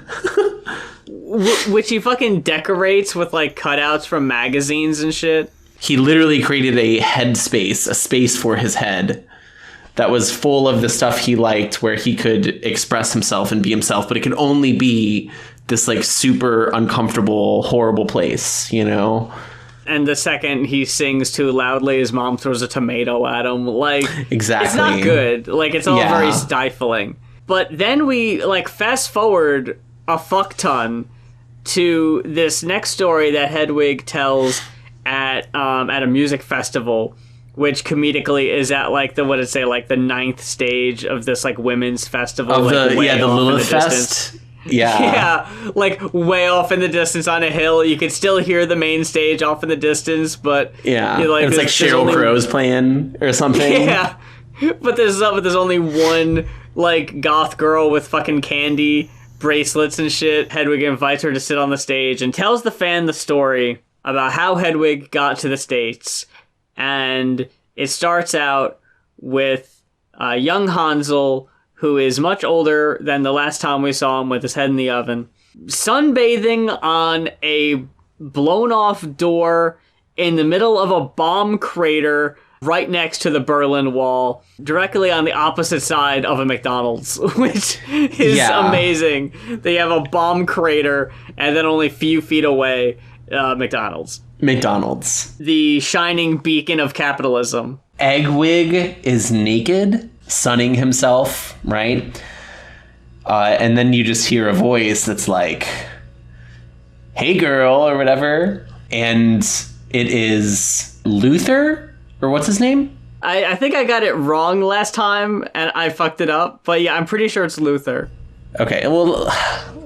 Which he fucking decorates with, like, cutouts from magazines and shit. He literally created a head space, a space for his head that was full of the stuff he liked, where he could express himself and be himself, but it could only be this, like, super uncomfortable, horrible place, you know? And the second he sings too loudly, his mom throws a tomato at him. Like, exactly. It's not good. Like, it's all very stifling. But then we, like, fast forward a fuck ton to this next story that Hedwig tells at a music festival, which comedically is at, like, the 9th stage of this, like, women's festival. Of like, the Lilith Fest. Yeah. Yeah, like way off in the distance on a hill. You could still hear the main stage off in the distance, but yeah, it's like Sheryl Crow's playing or something. Yeah, but there's only one like goth girl with fucking candy bracelets and shit. Hedwig invites her to sit on the stage and tells the fan the story about how Hedwig got to the States, and it starts out with young Hansel, who is much older than the last time we saw him, with his head in the oven, sunbathing on a blown-off door in the middle of a bomb crater right next to the Berlin Wall, directly on the opposite side of a McDonald's, which is amazing. They have a bomb crater, and then only a few feet away, McDonald's. The shining beacon of capitalism. Hedwig is naked, sunning himself, right? And then you just hear a voice that's like, "Hey girl," or whatever. And it is Luther, or what's his name? I think I got it wrong last time, and I fucked it up. But yeah, I'm pretty sure it's Luther. Okay, well,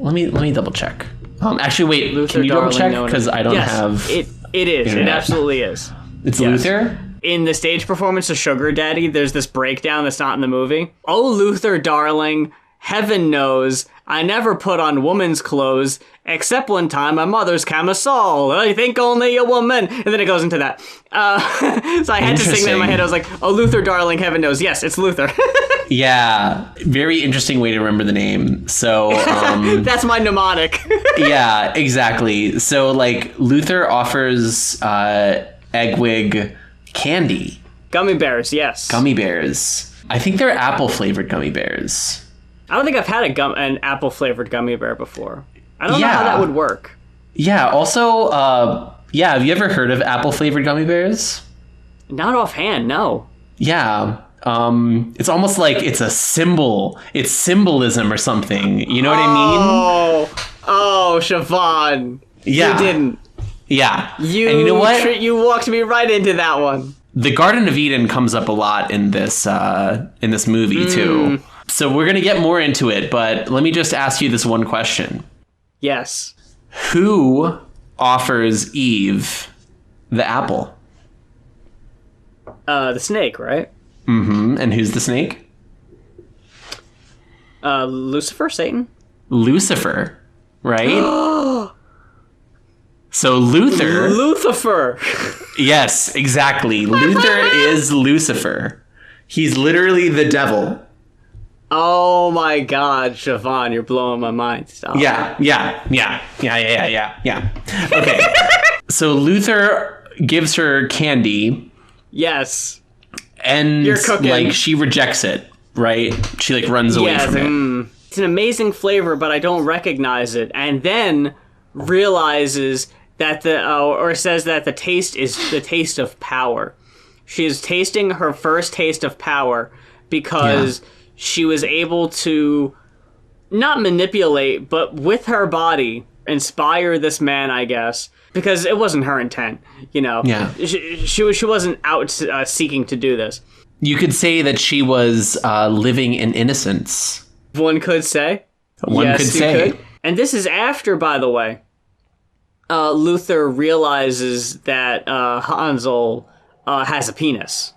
let me double check. Actually, wait, Luther, can you double check? Because I don't have... It is. Internet. It absolutely is. It's Luther? In the stage performance of Sugar Daddy, there's this breakdown that's not in the movie. "Oh, Luther, darling, heaven knows I never put on woman's clothes, except one time my mother's camisole. I think only a woman." And then it goes into that. So I had to sing that in my head. I was like, "Oh, Luther, darling, heaven knows." Yes, it's Luther. Yeah, very interesting way to remember the name. So that's my mnemonic. Yeah, exactly. So like Luther offers Hedwig candy. Gummy bears, yes. Gummy bears. I think they're apple flavored gummy bears. I don't think I've had an apple flavored gummy bear before. I don't know how that would work. Yeah. Also, have you ever heard of apple flavored gummy bears? Not offhand, no. Yeah. It's almost like it's a symbol. It's symbolism or something. You know what I mean? Oh, Siobhan. Yeah. You didn't. Yeah. And you know what? You walked me right into that one. The Garden of Eden comes up a lot in this movie too. So we're gonna get more into it, but let me just ask you this one question. Yes. Who offers Eve the apple? The snake, right? Mm-hmm. And who's the snake? Lucifer, Satan. Lucifer, right? So Lucifer. Yes, exactly. Luther is Lucifer. He's literally the devil. Oh my God, Siobhan, you're blowing my mind. Stop. Yeah. Okay. So Luther gives her candy. Yes. And you're cooking. Like she rejects it, right? She like runs away from it. It's an amazing flavor, but I don't recognize it. And then realizes that says that the taste is the taste of power. She is tasting her first taste of power because she was able to not manipulate, but with her body inspire this man, I guess, because it wasn't her intent, you know. Yeah. She wasn't out seeking to do this. You could say that she was living in innocence. One could say. One could say. And this is after, by the way, Luther realizes that Hansel has a penis.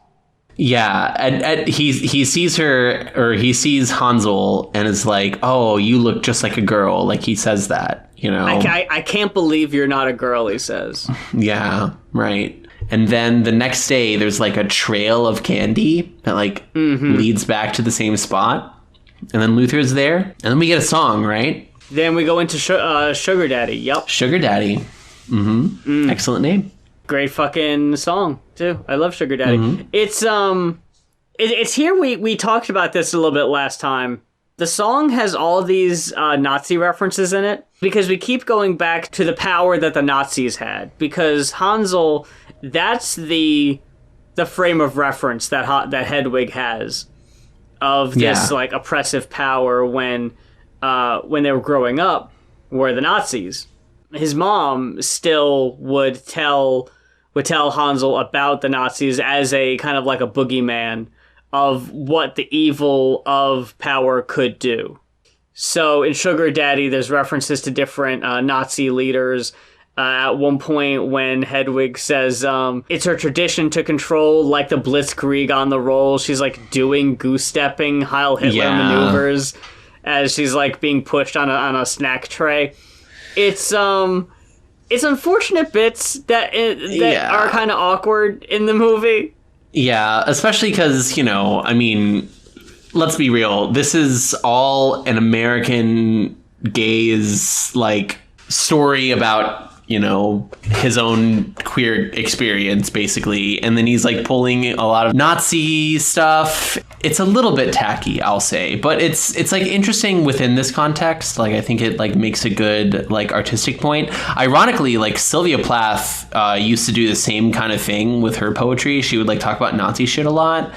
Yeah, and he sees her, or he sees Hansel, and is like, "Oh, you look just like a girl." Like he says that, you know. I can't believe you're not a girl, he says. Yeah, right. And then the next day, there's like a trail of candy that like leads back to the same spot, and then Luther's there, and then we get a song, right? Then we go into Sugar Daddy. Yep. Sugar Daddy. Mm-hmm. Excellent name. Great fucking song too. I love Sugar Daddy. It's it's here we talked about this a little bit last time. The song has all these Nazi references in it because we keep going back to the power that the Nazis had. Because Hansel, that's the frame of reference that Hedwig has of this like oppressive power when they were growing up were the Nazis. His mom still would tell Hansel about the Nazis as a kind of like a boogeyman of what the evil of power could do. So in Sugar Daddy, there's references to different Nazi leaders. At one point when Hedwig says it's her tradition to control like the Blitzkrieg on the roll, she's like doing goose-stepping Heil Hitler maneuvers as she's like being pushed on a snack tray. It's unfortunate bits that are kind of awkward in the movie. Yeah, especially because, you know, I mean, let's be real. This is all an American gaze like story about, you know, his own queer experience, basically. And then he's like pulling a lot of Nazi stuff. It's a little bit tacky, I'll say, but it's like interesting within this context. Like, I think it like makes a good like artistic point. Ironically, like Sylvia Plath used to do the same kind of thing with her poetry. She would like talk about Nazi shit a lot.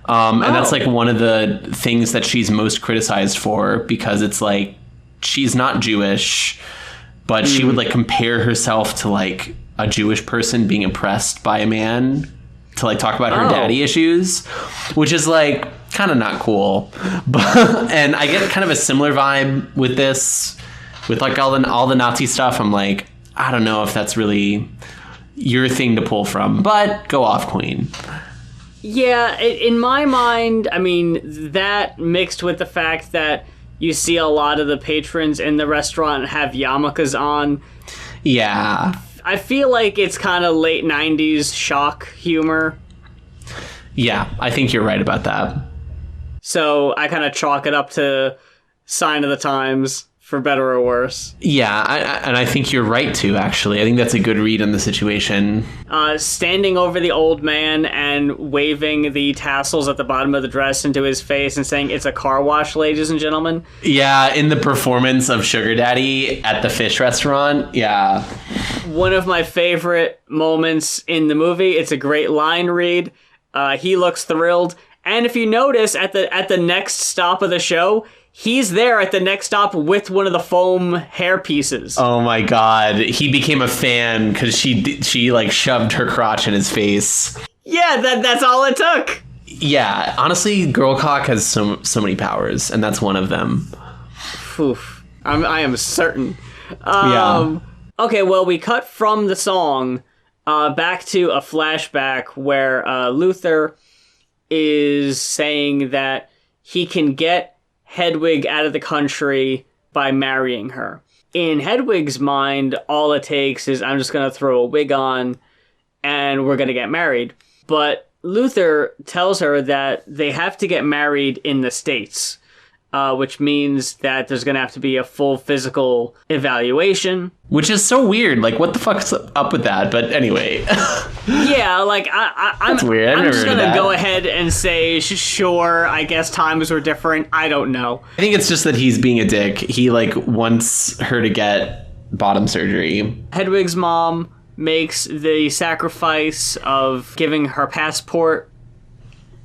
And that's like one of the things that she's most criticized for, because it's like she's not Jewish, but she would like compare herself to like a Jewish person being oppressed by a man to like talk about her daddy issues, which is like kind of not cool. But and I get kind of a similar vibe with this, with like all the Nazi stuff. I'm like, I don't know if that's really your thing to pull from, but go off, Queen. Yeah, in my mind, I mean, that mixed with the fact that you see a lot of the patrons in the restaurant have yarmulkes on. Yeah. I feel like it's kind of late 90s shock humor. Yeah, I think you're right about that. So I kind of chalk it up to sign of the times, for better or worse. Yeah, and I think you're right, too, actually. I think that's a good read on the situation. Standing over the old man and waving the tassels at the bottom of the dress into his face and saying, "It's a car wash, ladies and gentlemen." Yeah, in the performance of Sugar Daddy at the fish restaurant, yeah. One of my favorite moments in the movie. It's a great line read. He looks thrilled. And if you notice, at the next stop of the show, he's there at the next stop with one of the foam hair pieces. Oh my god, he became a fan because she like shoved her crotch in his face. Yeah, that's all it took. Yeah, honestly, girl cock has so many powers, and that's one of them. Oof, I am certain. Yeah. Okay, well, we cut from the song back to a flashback where Luther is saying that he can get Hedwig out of the country by marrying her. In Hedwig's mind, all it takes is, I'm just going to throw a wig on and we're going to get married. But Luther tells her that they have to get married in the States, which means that there's going to have to be a full physical evaluation. Which is so weird. Like, what the fuck's up with that? But anyway. Yeah, like, That's weird. I'm just going to go ahead and say, sure, I guess times were different. I don't know. I think it's just that he's being a dick. He, like, wants her to get bottom surgery. Hedwig's mom makes the sacrifice of giving her passport,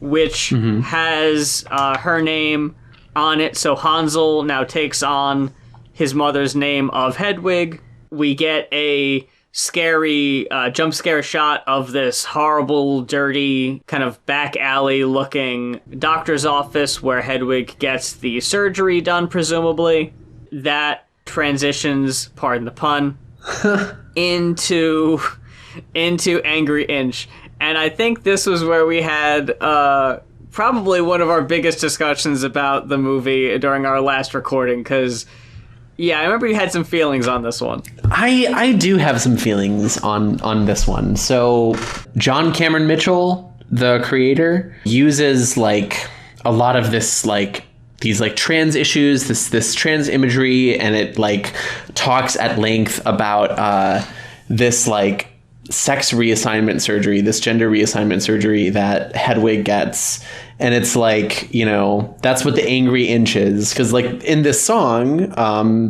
which has her name on it. So Hansel now takes on his mother's name of Hedwig. We get a scary jump scare shot of this horrible, dirty, kind of back alley looking doctor's office where Hedwig gets the surgery done, presumably. That transitions, pardon the pun, into Angry Inch. And I think this was where we had probably one of our biggest discussions about the movie during our last recording, because yeah, I remember you had some feelings on this one. I do have some feelings on this one. So John Cameron Mitchell, the creator, uses like a lot of this like these like trans issues, this trans imagery, and it like talks at length about this like sex reassignment surgery, this gender reassignment surgery that Hedwig gets. And it's like, you know, that's what the Angry Inch is. Because like in this song,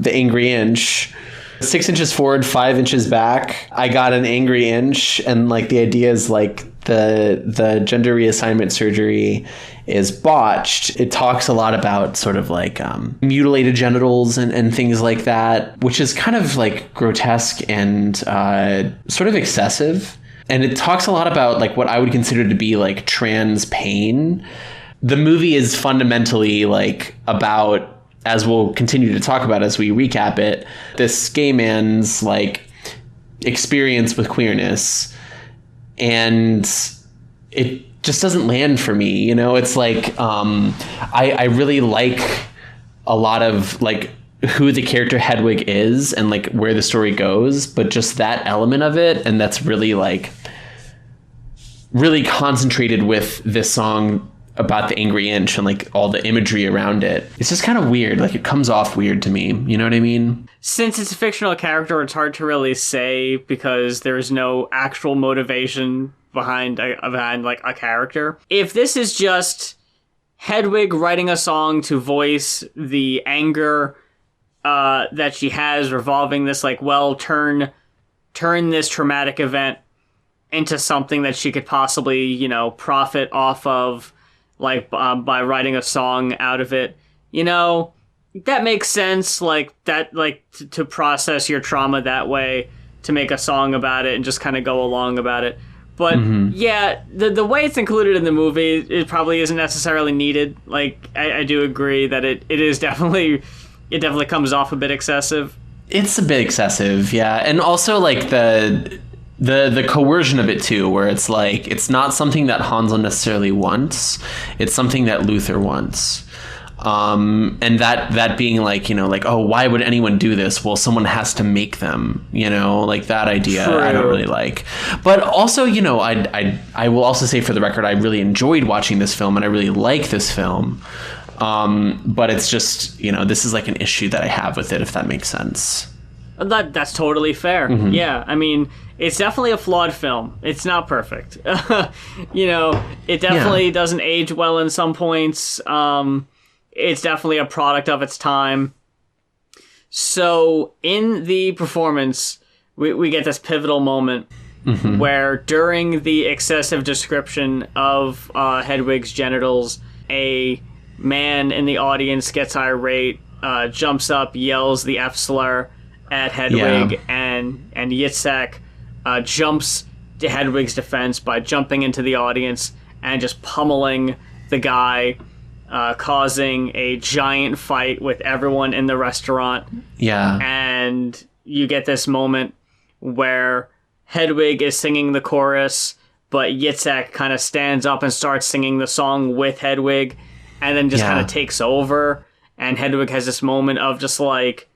the Angry Inch, 6 inches forward, 5 inches back, I got an angry inch. And like the idea is like the gender reassignment surgery is botched. It talks a lot about sort of like mutilated genitals and things like that, which is kind of like grotesque and sort of excessive. And it talks a lot about like what I would consider to be like trans pain. The movie is fundamentally like about, as we'll continue to talk about as we recap it, this gay man's like experience with queerness. And it just doesn't land for me. You know, it's like I really like a lot of like who the character Hedwig is and like where the story goes, but just that element of it, and that's really like really concentrated with this song about the angry inch and like all the imagery around it. It's just kind of weird. Like it comes off weird to me. You know what I mean? Since it's a fictional character, it's hard to really say because there's no actual motivation behind like a character. If this is just Hedwig writing a song to voice the anger that she has revolving this, like, well, turn this traumatic event into something that she could possibly, you know, profit off of, like, by writing a song out of it, you know, that makes sense. Like that, like to process your trauma that way, to make a song about it and just kind of go along about it. But yeah, the way it's included in the movie, it probably isn't necessarily needed. Like I do agree that it definitely comes off a bit excessive. It's a bit excessive, yeah. And also like the coercion of it too, where it's like it's not something that Hansel necessarily wants, it's something that Luther wants. And that being like, you know, like, oh, why would anyone do this? Well, someone has to make them, you know, like that idea. True. I don't really like. But also, you know, I will also say for the record, I really enjoyed watching this film and I really like this film. But it's just, you know, this is like an issue that I have with it, if that makes sense. That's totally fair. Yeah, I mean, it's definitely a flawed film. It's not perfect. You know, it definitely doesn't age well in some points. It's definitely a product of its time. So in the performance, we get this pivotal moment where during the excessive description of Hedwig's genitals, a man in the audience gets irate, jumps up, yells the F slur at Hedwig, and Yitzhak jumps to Hedwig's defense by jumping into the audience and just pummeling the guy, causing a giant fight with everyone in the restaurant. Yeah. And you get this moment where Hedwig is singing the chorus, but Yitzhak kind of stands up and starts singing the song with Hedwig, and then just kind of takes over. And Hedwig has this moment of just like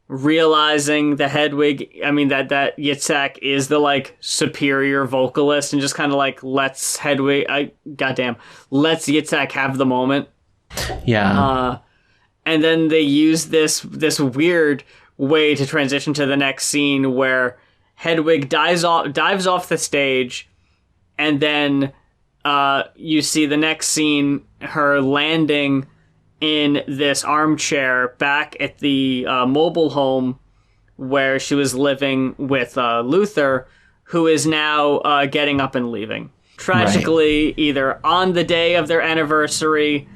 realizing that that Yitzhak is the like superior vocalist, and just kind of like lets Yitzhak have the moment. Yeah. And then they use this weird way to transition to the next scene where Hedwig dives off the stage, and then you see the next scene, her landing in this armchair back at the mobile home where she was living with Luther, who is now getting up and leaving. Tragically, either on the day of their anniversary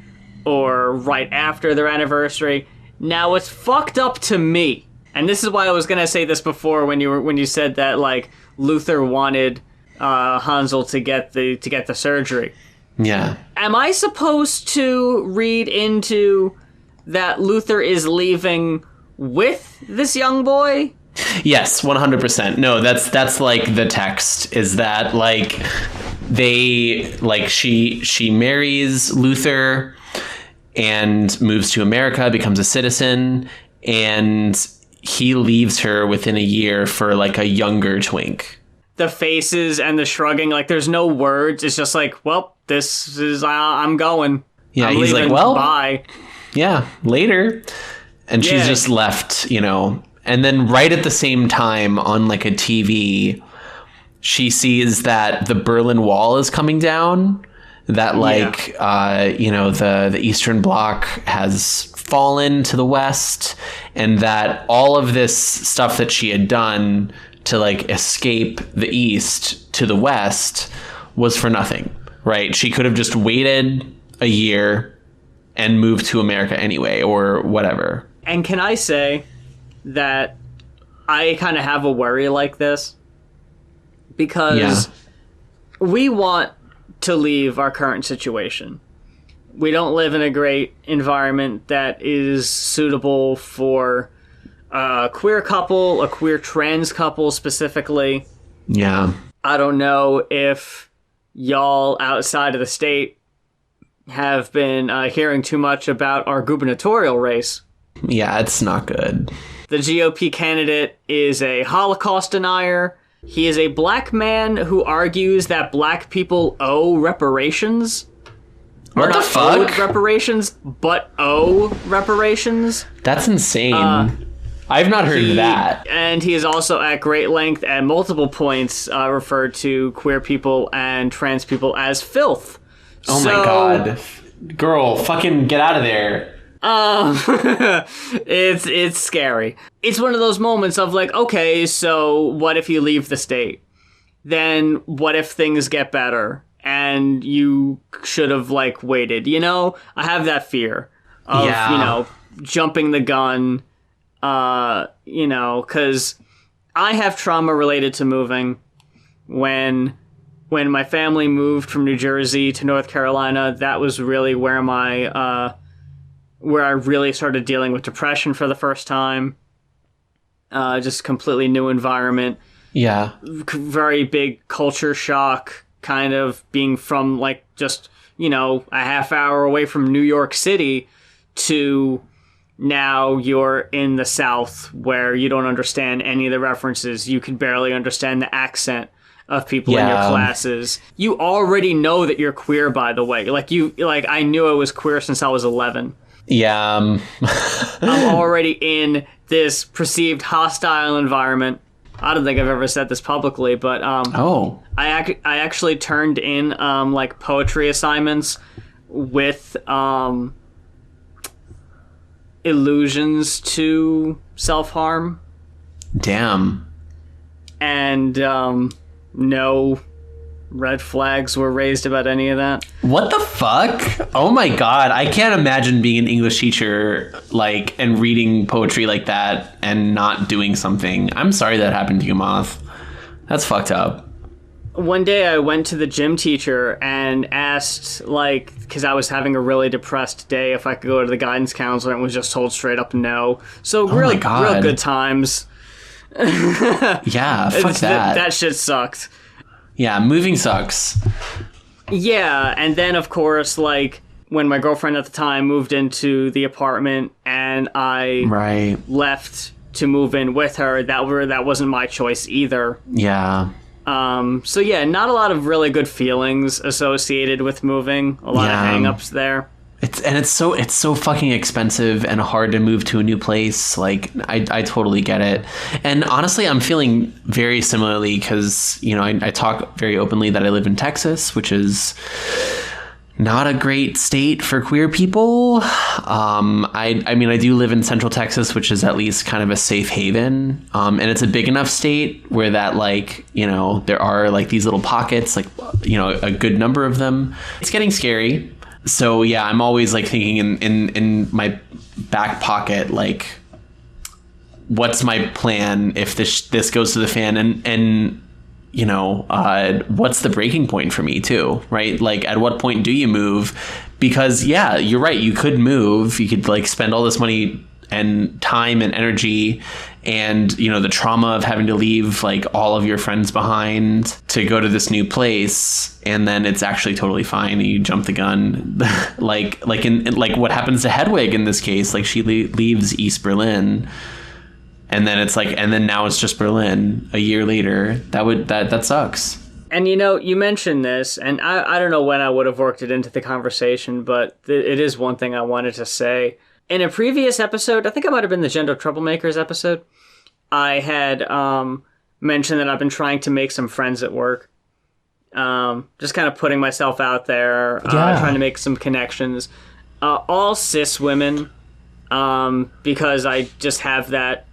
or right after their anniversary. Now, it's fucked up to me, and this is why I was gonna say this before when you said that like Luther wanted Hansel to get the surgery. Yeah. Am I supposed to read into that Luther is leaving with this young boy? Yes, 100%. No, that's like the text is that like they like she marries Luther and moves to America, becomes a citizen, and he leaves her within a year for like a younger twink. The faces and the shrugging, like there's no words. It's just like, well, this is I'm going. Yeah, I'm he's leaving. like, well, bye. Yeah, later. And she's just left, you know. And then right at the same time on like a TV, she sees that the Berlin Wall is coming down. That like, you know, the Eastern Bloc has fallen to the West, and that all of this stuff that she had done to like escape the East to the West was for nothing, right? She could have just waited a year and moved to America anyway, or whatever. And can I say that I kind of have a worry like this? Because we want to leave our current situation. We don't live in a great environment that is suitable for a queer couple, a queer trans couple specifically. Yeah. I don't know if y'all outside of the state have been hearing too much about our gubernatorial race. Yeah, it's not good. The GOP candidate is a Holocaust denier. He is a black man who argues that black people owe reparations. What the fuck? Owed reparations, but owe reparations. That's insane. I've not heard of that. And he is also at great length at multiple points referred to queer people and trans people as filth. Oh my god. Girl, fucking get out of there. It's scary. It's one of those moments of like, okay, so what if you leave the state? Then what if things get better and you should have like waited? You know, I have that fear of, you know, jumping the gun, you know, because I have trauma related to moving. When my family moved from New Jersey to North Carolina, that was really where where I really started dealing with depression for the first time. Just completely new environment. Yeah. Very big culture shock, kind of being from like just, you know, a half hour away from New York City to now you're in the South where you don't understand any of the references. You can barely understand the accent of people in your classes. You already know that you're queer, by the way. I knew I was queer since I was 11. Yeah. I'm already in this perceived hostile environment. I don't think I've ever said this publicly, but I actually turned in like poetry assignments with allusions to self-harm. Damn. And no red flags were raised about any of that. What the fuck? Oh my god, I can't imagine being an English teacher like and reading poetry like that and not doing something. I'm sorry that happened to you, Moth. That's fucked up. One day I went to the gym teacher and asked, like, because I was having a really depressed day, if I could go to the guidance counselor, and was just told straight up no. So real good times. Yeah, fuck that. That shit sucked. Yeah, moving sucks. Yeah, and then, of course, like, when my girlfriend at the time moved into the apartment and I left to move in with her, that wasn't my choice either. Yeah. So, yeah, not a lot of really good feelings associated with moving. A lot of hang-ups there. It's so fucking expensive and hard to move to a new place. Like, I totally get it. And honestly, I'm feeling very similarly because, you know, I talk very openly that I live in Texas, which is not a great state for queer people. I mean, I do live in Central Texas, which is at least kind of a safe haven. And it's a big enough state where that, like, you know, there are like these little pockets, like, you know, a good number of them. It's getting scary. So yeah, I'm always like thinking in my back pocket, like, what's my plan if this goes to the fan, and you know, what's the breaking point for me too, right? Like, at what point do you move? Because yeah, you're right, you could move, you could like spend all this money and time and energy and, you know, the trauma of having to leave like all of your friends behind to go to this new place, and then it's actually totally fine and you jump the gun. like what happens to Hedwig in this case, like she leaves East Berlin and then it's like, and then now it's just Berlin a year later. That sucks. And, you know, you mentioned this, and I don't know when I would have worked it into the conversation, but it is one thing I wanted to say. In a previous episode, I think it might have been the Gender Troublemakers episode, I had mentioned that I've been trying to make some friends at work. Just kind of putting myself out there, trying to make some connections. All cis women, because I just have that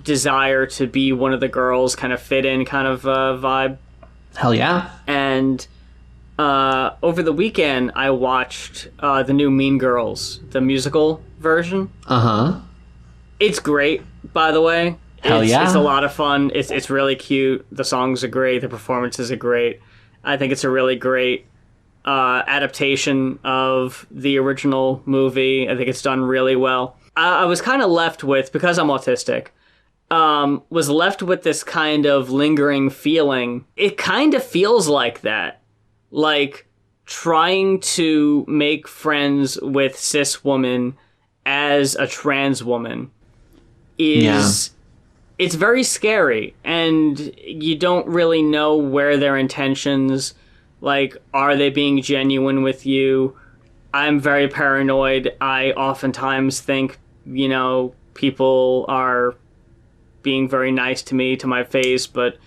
desire to be one of the girls, kind of fit in kind of vibe. Hell yeah. And over the weekend, I watched the new Mean Girls, the musical version. Uh-huh. It's great, by the way. Hell yeah. It's a lot of fun. It's really cute. The songs are great. The performances are great. I think it's a really great adaptation of the original movie. I think it's done really well. I was kind of left with, because I'm autistic, was left with this kind of lingering feeling. It kind of feels like that. Like, trying to make friends with cis women as a trans woman is... It's very scary, and you don't really know where their intentions, like, are they being genuine with you? I'm very paranoid. I oftentimes think, people are being very nice to me, to my face, but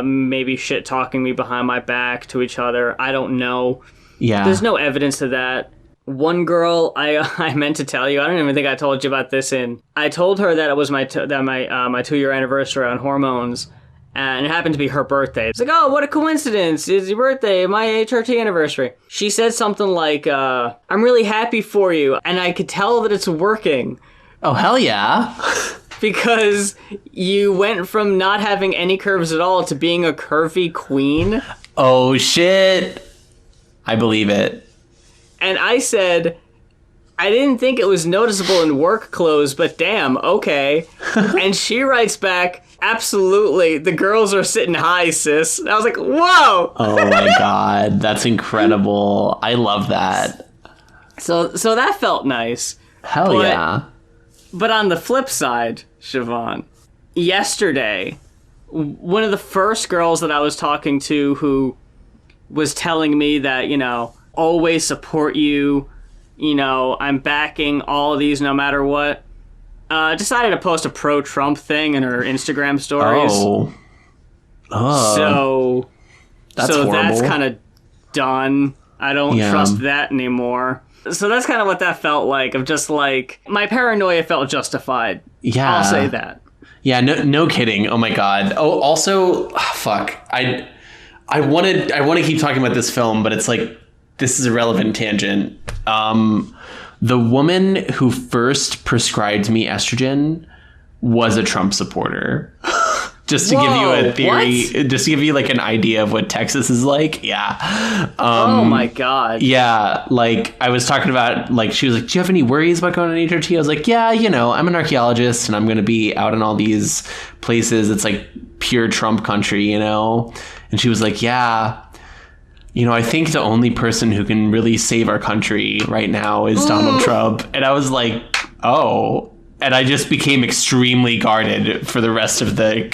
maybe shit talking me behind my back to each other. I don't know. Yeah. There's no evidence of that. One girl, I meant to tell you, I don't even think I told you about this I told her that it was my 2-year anniversary on hormones, and it happened to be her birthday. It's like, oh, what a coincidence. It's your birthday, my HRT anniversary. She said something like, I'm really happy for you, and I could tell that it's working. Oh, hell yeah. Because you went from not having any curves at all to being a curvy queen. Oh, shit. I believe it. And I said, I didn't think it was noticeable in work clothes, but damn, okay. And she writes back, absolutely, the girls are sitting high, sis. And I was like, whoa! Oh my god, that's incredible. I love that. So that felt nice. Hell yeah. But on the flip side, Siobhan, yesterday, one of the first girls that I was talking to who was telling me that, always support you, I'm backing all of these no matter what, decided to post a pro-Trump thing in her Instagram stories. So that's kind of done. I don't trust that anymore. So that's kind of what that felt like, of just like, my paranoia felt justified. Yeah. I'll say that. Yeah, no kidding. Oh my god. Oh, also, fuck. I want to keep talking about this film, but it's like, this is a relevant tangent. The woman who first prescribed me estrogen was a Trump supporter. Just to give you a theory, just to give you like an idea of what Texas is like. Yeah. Oh my god. Yeah. Like I was talking about, like, she was like, do you have any worries about going on HRT? I was like, yeah, I'm an archaeologist and I'm going to be out in all these places. It's like pure Trump country, And she was like, yeah, I think the only person who can really save our country right now is Donald Trump. And I was like, oh. And I just became extremely guarded for the rest of the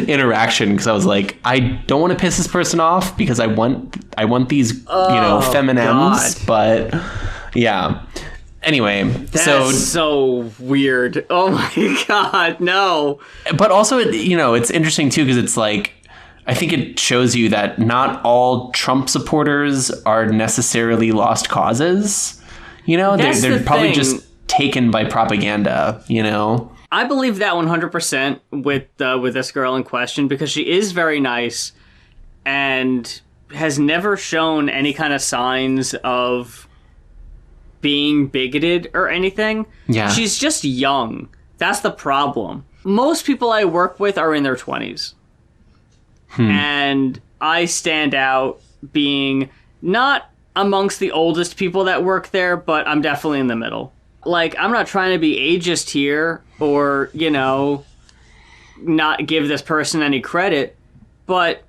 interaction, because I was like, I don't want to piss this person off because I want these feminems, but yeah. Anyway, that's so weird. Oh my god, no. But also, it's interesting too, because it's like, I think it shows you that not all Trump supporters are necessarily lost causes. They're probably just taken by propaganda, I believe that 100% with this girl in question, because she is very nice and has never shown any kind of signs of being bigoted or anything. Yeah. She's just young. That's the problem. Most people I work with are in their 20s. And I stand out being not amongst the oldest people that work there, but I'm definitely in the middle. Like, I'm not trying to be ageist here or, not give this person any credit, but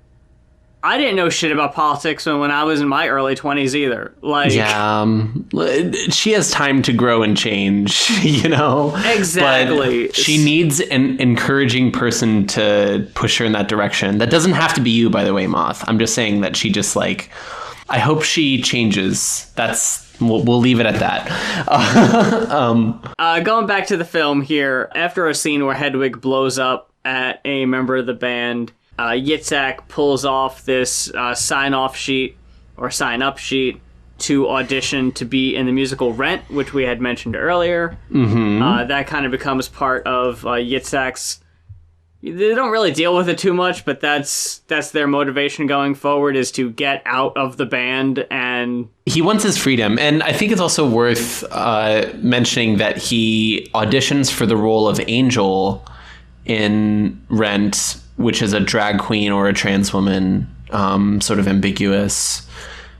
I didn't know shit about politics when I was in my early 20s either. Like, yeah, she has time to grow and change, Exactly. But she needs an encouraging person to push her in that direction. That doesn't have to be you, by the way, Moth. I'm just saying that she just, like, I hope she changes. We'll leave it at that. Going back to the film here, after a scene where Hedwig blows up at a member of the band, Yitzhak pulls off this sign-off sheet or sign-up sheet to audition to be in the musical Rent, which we had mentioned earlier. Mm-hmm. That kind of becomes part of Yitzhak's. They don't really deal with it too much, but that's their motivation going forward, is to get out of the band, and he wants his freedom. And I think it's also worth mentioning that he auditions for the role of Angel in Rent, which is a drag queen or a trans woman, sort of ambiguous.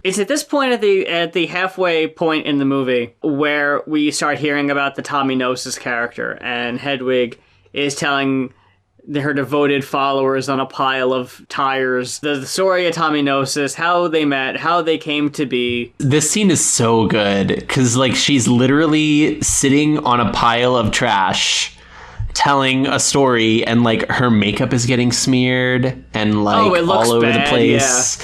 It's at this point at the halfway point in the movie where we start hearing about the Tommy Gnosis character, and Hedwig is telling her devoted followers on a pile of tires the story of Tommy Gnosis, how they met, how they came to be. This scene is so good because, like, she's literally sitting on a pile of trash telling a story, and like her makeup is getting smeared and like all over the place.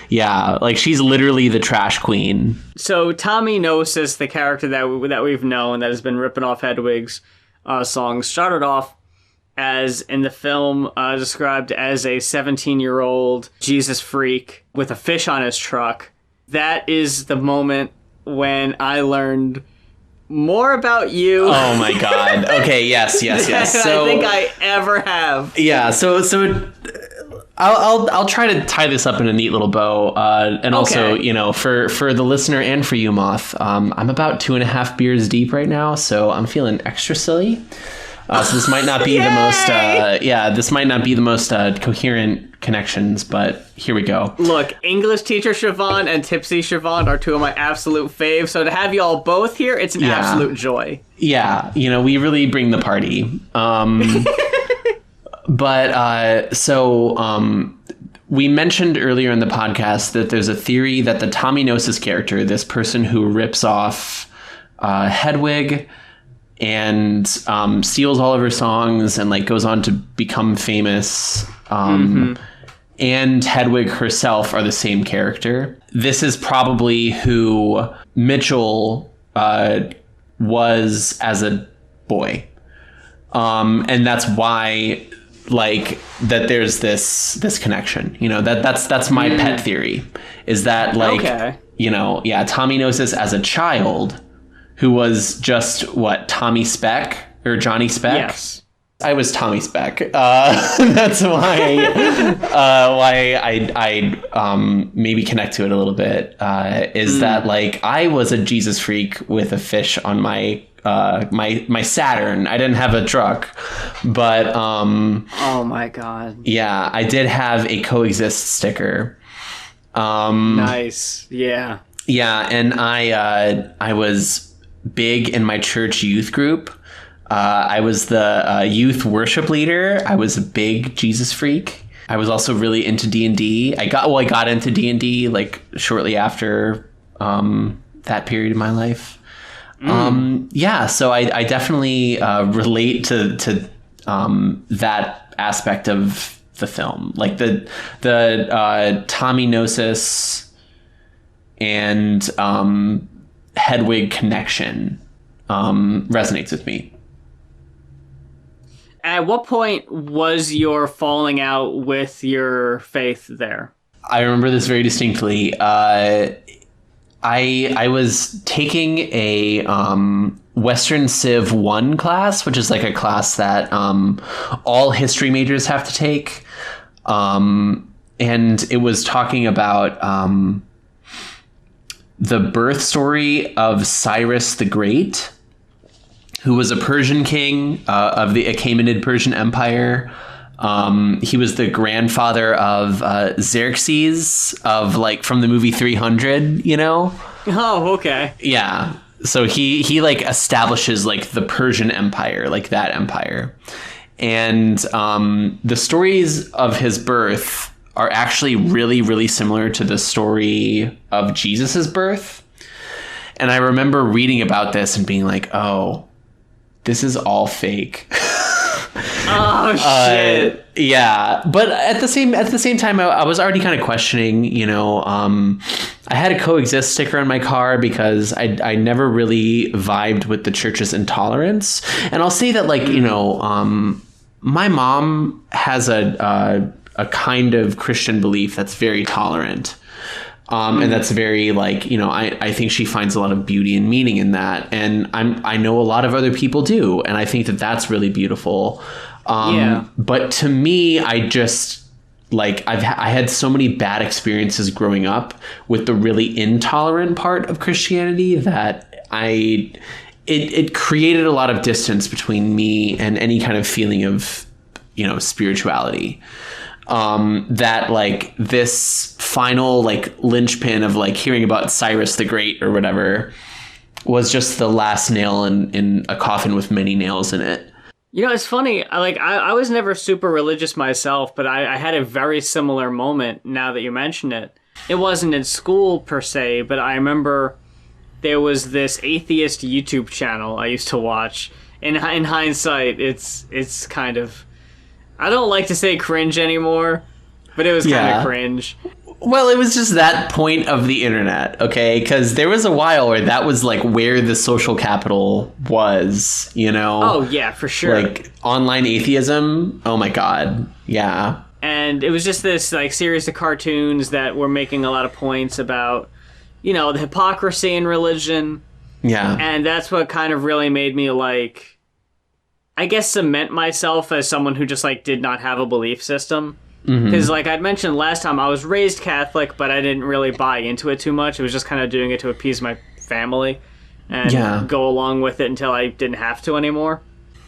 Yeah, like she's literally the trash queen. So Tommy Gnosis, the character that we've known that has been ripping off Hedwig's songs, started off as in the film described as a 17-year-old Jesus freak with a fish on his truck. That is the moment when I learned more about you. Oh my god. Okay, yes. So I think I ever have. Yeah, so I'll try to tie this up in a neat little bow, and also, you know, for the listener and for you, Moth, I'm about 2.5 beers deep right now, so I'm feeling extra silly. So this might not be the most coherent connections, but here we go. Look, English teacher Siobhan and Tipsy Siobhan are two of my absolute faves, so to have you all both here, it's an absolute joy. Yeah, you know, we really bring the party. We mentioned earlier in the podcast that there's a theory that the Tommy Gnosis character, this person who rips off Hedwig and steals all of her songs and like goes on to become famous, and Hedwig herself are the same character. This is probably who Mitchell was as a boy, and that's why. Like that there's this connection, you know, that's my pet theory, is that like, you know, Tommy Gnosis as a child who was just Tommy Speck or Johnny Speck. Yes. I was Tommy Speck. That's why I maybe connect to it a little bit, is that like I was a Jesus freak with a fish on my Saturn. I didn't have a truck, but oh my god. Yeah, I did have a coexist sticker. Nice. Yeah. Yeah, and I was big in my church youth group. I was the youth worship leader. I was a big Jesus freak. I was also really into D&D. I got into D&D like shortly after that period of my life. So I definitely relate to that aspect of the film, like the Tommy Gnosis and Hedwig connection resonates with me. At what point was your falling out with your faith there? I remember this very distinctly. I was taking a Western Civ 1 class, which is like a class that all history majors have to take. And it was talking about the birth story of Cyrus the Great, who was a Persian king of the Achaemenid Persian Empire. He was the grandfather of Xerxes from the movie 300, you know? Oh, okay. Yeah. So he like establishes like the Persian Empire, like that empire. And the stories of his birth are actually really, really similar to the story of Jesus's birth. And I remember reading about this and being like, oh, this is all fake. Oh shit! Yeah, but at the same time, I was already kind of questioning. You know, I had a coexist sticker on my car because I never really vibed with the church's intolerance. And I'll say that, like, you know, my mom has a kind of Christian belief that's very tolerant. And that's very, like, you know, I think she finds a lot of beauty and meaning in that. And I know a lot of other people do. And I think that that's really beautiful. But to me, I just, like, I had so many bad experiences growing up with the really intolerant part of Christianity that it created a lot of distance between me and any kind of feeling of, you know, spirituality. That like this final like linchpin of like hearing about Cyrus the Great or whatever was just the last nail in a coffin with many nails in it. You know, it's funny. I was never super religious myself, but I had a very similar moment now that you mention it. It wasn't in school per se, but I remember there was this atheist YouTube channel I used to watch. In hindsight, it's kind of, I don't like to say cringe anymore, but it was kind of cringe. Well, it was just that point of the internet, okay? Because there was a while where that was like where the social capital was, you know? Oh, yeah, for sure. Like online atheism. Oh my God. Yeah. And it was just this like series of cartoons that were making a lot of points about, you know, the hypocrisy in religion. Yeah. And that's what kind of really made me like, I guess, cement myself as someone who just like did not have a belief system. Because like I'd mentioned last time, I was raised Catholic, but I didn't really buy into it too much. It was just kind of doing it to appease my family and go along with it until I didn't have to anymore.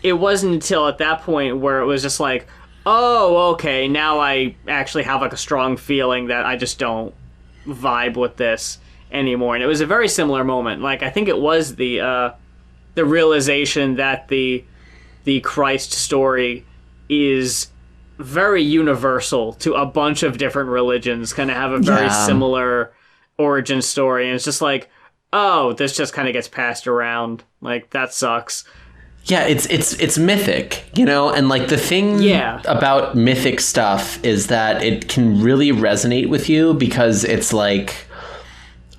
It wasn't until at that point where it was just like, oh, okay, now I actually have like a strong feeling that I just don't vibe with this anymore. And it was a very similar moment. Like I think it was the realization that the Christ story is very universal to a bunch of different religions, kind of have a very similar origin story, and it's just like, oh, this just kind of gets passed around. Like, that sucks. Yeah, it's mythic, you know, and like the thing about mythic stuff is that it can really resonate with you because it's like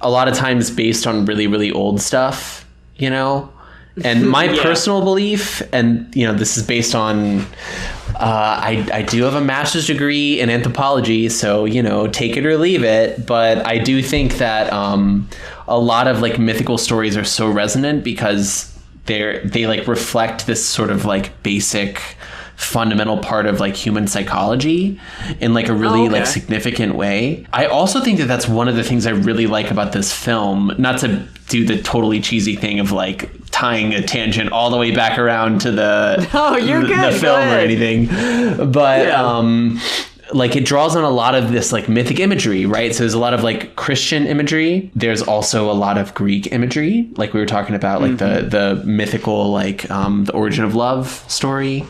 a lot of times based on really, really old stuff, you know? And my personal belief, and you know, this is based on I do have a master's degree in anthropology, so you know, take it or leave it. But I do think that a lot of like mythical stories are so resonant because they like reflect this sort of like basic fundamental part of like human psychology in like a really like significant way. I also think that that's one of the things I really like about this film, not to do the totally cheesy thing of like tying a tangent all the way back around to the film or anything, but like it draws on a lot of this like mythic imagery, right? So there's a lot of like Christian imagery. There's also a lot of Greek imagery, like we were talking about, like the mythical like the origin of love story.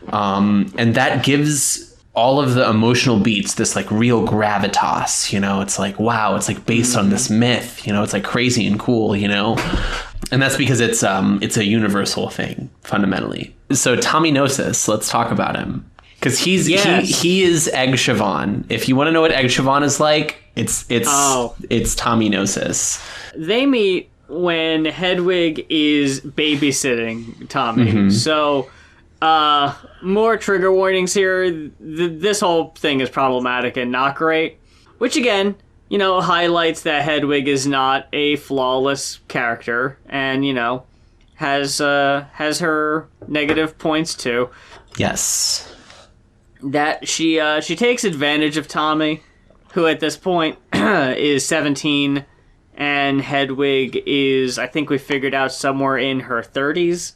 And that gives all of the emotional beats this like real gravitas, you know. It's like, wow, it's like based on this myth, you know. It's like crazy and cool, you know. And that's because it's a universal thing fundamentally. So Tommynosis, let's talk about him, because he is Egg Siobhan. If you want to know what Egg Siobhan is like, it's Tommynosis. They meet when Hedwig is babysitting Tommy. So more trigger warnings here. This whole thing is problematic and not great, which again, you know, highlights that Hedwig is not a flawless character, and you know, has her negative points too. Yes, that she takes advantage of Tommy, who at this point is 17, and Hedwig is, I think we figured out, somewhere in her 30s.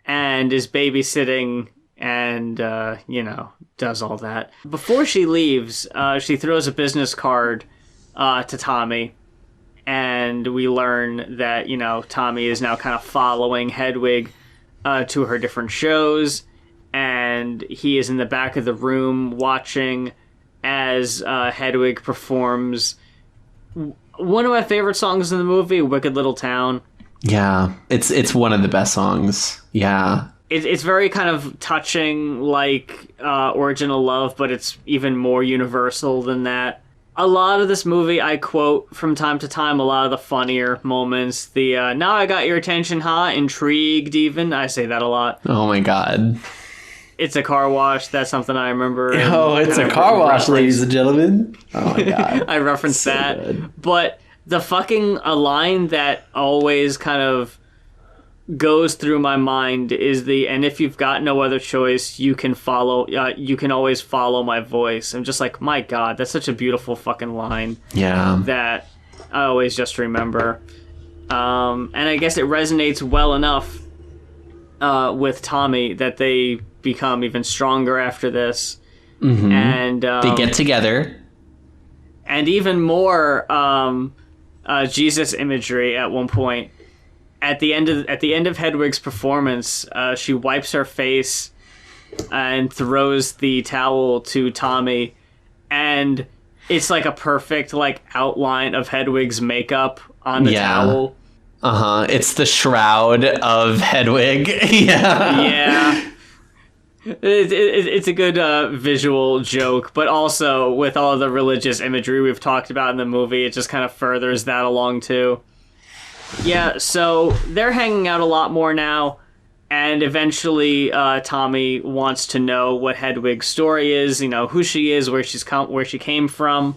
And is babysitting and, you know, does all that. Before she leaves, she throws a business card to Tommy, and we learn that, you know, Tommy is now kind of following Hedwig to her different shows, and he is in the back of the room watching as Hedwig performs one of my favorite songs in the movie, Wicked Little Town. Yeah, it's one of the best songs. Yeah. It's very kind of touching, like Original Love, but it's even more universal than that. A lot of this movie I quote from time to time, a lot of the funnier moments. The, now I got your attention, huh? Intrigued, even. I say that a lot. Oh my God. It's a car wash. That's something I remember. Oh, it's a car wash, ladies and gentlemen. Oh my God. I referenced so that. Good. But the fucking a line that always kind of goes through my mind is and if you've got no other choice, you can always follow my voice. I'm just like, my God, that's such a beautiful fucking line. Yeah. That I always just remember. And I guess it resonates well enough with Tommy that they become even stronger after this. And they get together. And even more Jesus imagery at one point. At the end of Hedwig's performance, she wipes her face and throws the towel to Tommy, and it's like a perfect like outline of Hedwig's makeup on the towel. It's the shroud of Hedwig. Yeah. It's a good visual joke, but also with all the religious imagery we've talked about in the movie, it just kind of furthers that along too. Yeah, so they're hanging out a lot more now, and eventually Tommy wants to know what Hedwig's story is, who she is, where she came from.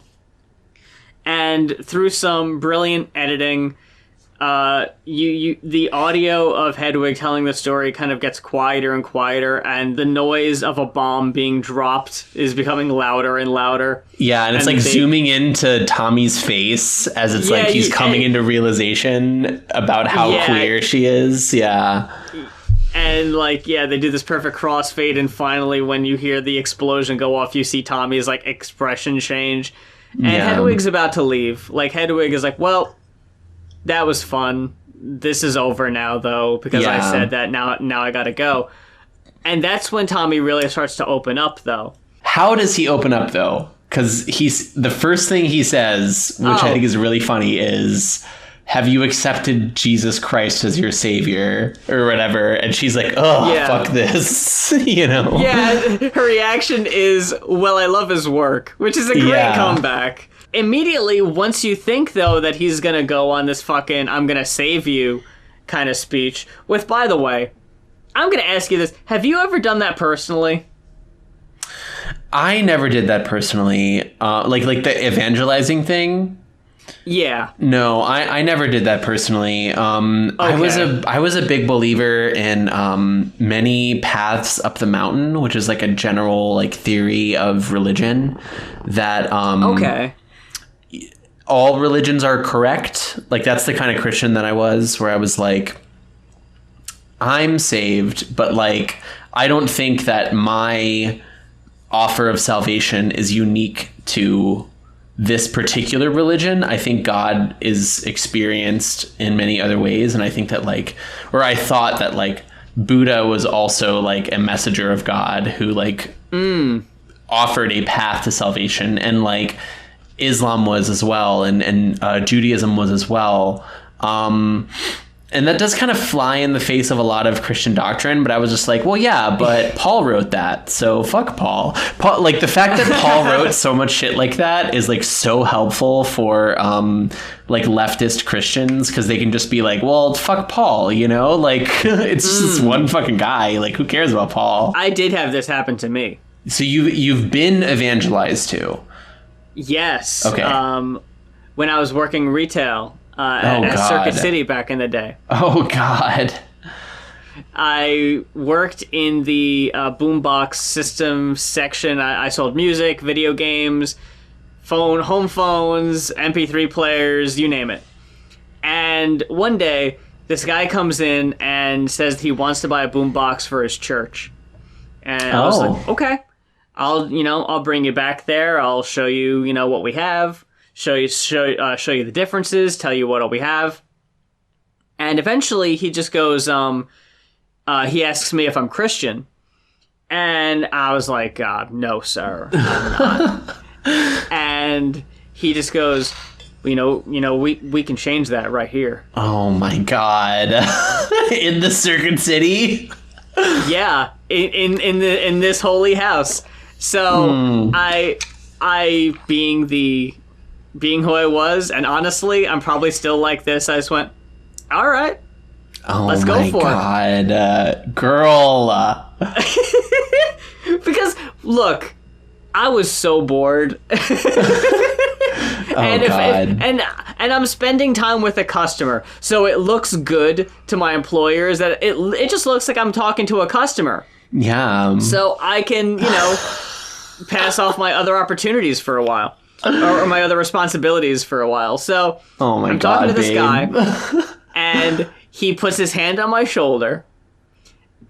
And through some brilliant editing, the audio of Hedwig telling the story kind of gets quieter and quieter, and the noise of a bomb being dropped is becoming louder and louder. Yeah, and it's like zooming into Tommy's face as it's like he's coming into realization about how queer she is. Yeah. And they do this perfect crossfade, and finally when you hear the explosion go off, you see Tommy's expression change. And Hedwig's about to leave. Hedwig is like, well, that was fun. This is over now, though, because I said that. Now I gotta go. And that's when Tommy really starts to open up, though. How does he open up, though? Because the first thing he says, which I think is really funny, is, have you accepted Jesus Christ as your savior or whatever? And she's like, fuck this, Yeah, her reaction is, well, I love his work, which is a great comeback. Immediately, once you think, though, that he's gonna go on this fucking I'm gonna save you kind of speech, with, by the way, I'm gonna ask you this, have you ever done that personally? I never did that personally. Like the evangelizing thing? Yeah. No, I never did that personally. Okay. I was a big believer in many paths up the mountain, which is like a general theory of religion that all religions are correct. That's the kind of Christian that I was, where I was like, I'm saved, but I don't think that my offer of salvation is unique to this particular religion. I think God is experienced in many other ways, and I think that I thought that Buddha was also a messenger of God who offered a path to salvation, and Islam was as well, and Judaism was as well. And that does kind of fly in the face of a lot of Christian doctrine, but I was just like, well, yeah, but Paul wrote that, so fuck Paul. The fact that Paul wrote so much shit like that is so helpful for leftist Christians, because they can just be like, well, fuck Paul, it's just one fucking guy. Who cares about Paul? I did have this happen to me. So you've been evangelized too? Yes. Okay. When I was working retail. At Circuit City back in the day. Oh, God. I worked in the boombox system section. I sold music, video games, home phones, MP3 players, you name it. And one day, this guy comes in and says he wants to buy a boombox for his church. And I was like, okay, I'll bring you back there. I'll show you, what we have. Show you the differences, tell you what we have. And eventually he just goes, he asks me if I'm Christian. And I was like, no, sir, I'm not. And he just goes, we can change that right here. Oh my God. In the Circuit City? Yeah, in this holy house. So I being who I was, and honestly, I'm probably still like this. I just went, all right, let's go for it. Girl. Because, look, I was so bored. And I'm spending time with a customer, so it looks good to my employers that it just looks like I'm talking to a customer. Yeah. So I can, pass off my other opportunities for a while. Or my other responsibilities for a while. So I'm talking to this guy, and he puts his hand on my shoulder,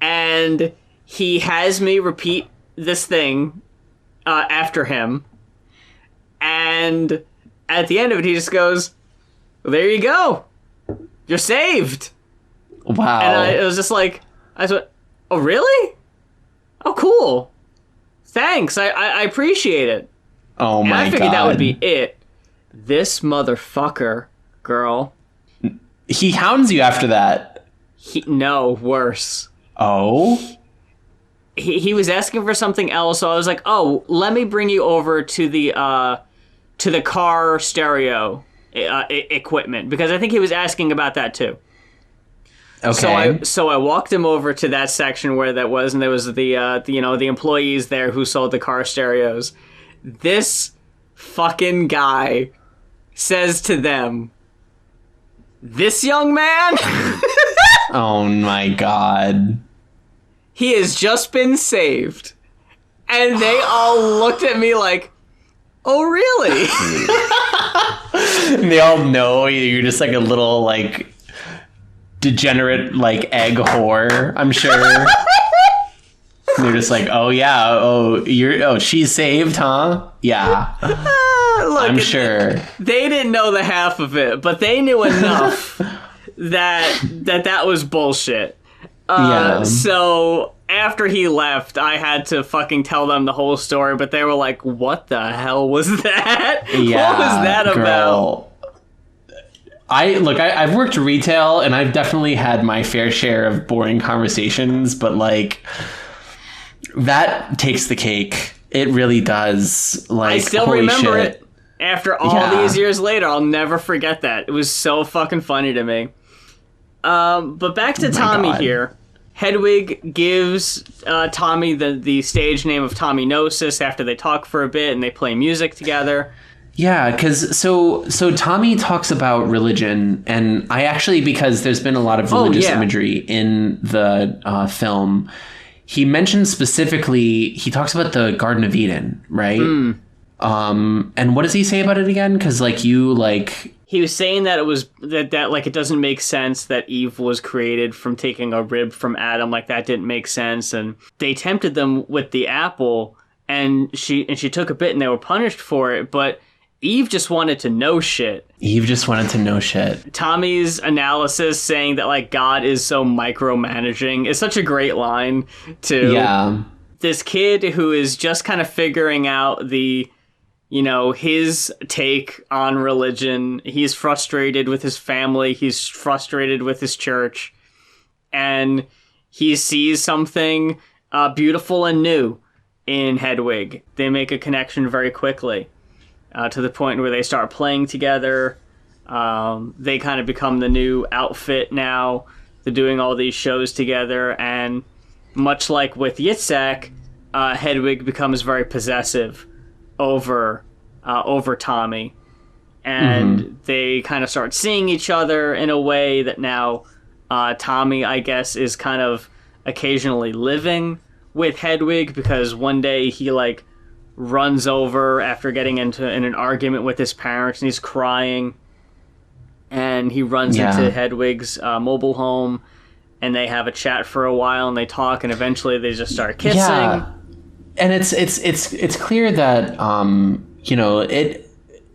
and he has me repeat this thing after him. And at the end of it, he just goes, well, there you go. You're saved. Wow. And it was just like, I went, oh, really? Oh, cool. Thanks. I appreciate it. Oh my God. I figured that would be it. This motherfucker, girl. He hounds you after that. No, worse. Oh? he was asking for something else, so I was like, oh, let me bring you over to the car stereo equipment, because I think he was asking about that too. Okay. So I walked him over to that section where that was, and there was the employees there who sold the car stereos. This fucking guy says to them, "This young man, Oh my god. he has just been saved." And they all looked at me like, "Oh, really?" And they all know you're just like a little like degenerate like egg whore, I'm sure. And they're just like, "Oh yeah, she's saved, huh? Yeah." Look, I'm sure. They didn't know the half of it, but they knew enough that was bullshit. Yeah. So after he left, I had to fucking tell them the whole story, but they were like, "What the hell was that? Yeah, what was that about?" I've worked retail, and I've definitely had my fair share of boring conversations, but like that takes the cake. It really does. Like, I still holy remember shit. it. After all these years later, I'll never forget that. It was so fucking funny to me. But back to Tommy God. here. Hedwig gives Tommy the stage name of Tommy Gnosis after they talk for a bit and they play music together. Yeah, because so Tommy talks about religion, and I actually, because there's been a lot of religious imagery in the film, he mentions specifically, he talks about the Garden of Eden, right? And what does he say about it again? Because he was saying that it was that like it doesn't make sense that Eve was created from taking a rib from Adam, like that didn't make sense, and they tempted them with the apple, and she took a bit and they were punished for it, but Eve just wanted to know shit. Tommy's analysis saying that like God is so micromanaging is such a great line too. Yeah. This kid who is just kind of figuring out his take on religion. He's frustrated with his family. He's frustrated with his church. And he sees something beautiful and new in Hedwig. They make a connection very quickly to the point where they start playing together. They kind of become the new outfit now. They're doing all these shows together. And much like with Yitzhak, Hedwig becomes very possessive over Tommy, and they kind of start seeing each other in a way that now Tommy, I guess, is kind of occasionally living with Hedwig, because one day he like runs over after getting in an argument with his parents and he's crying, and he runs into Hedwig's mobile home, and they have a chat for a while and they talk, and eventually they just start kissing. Yeah. And it's clear that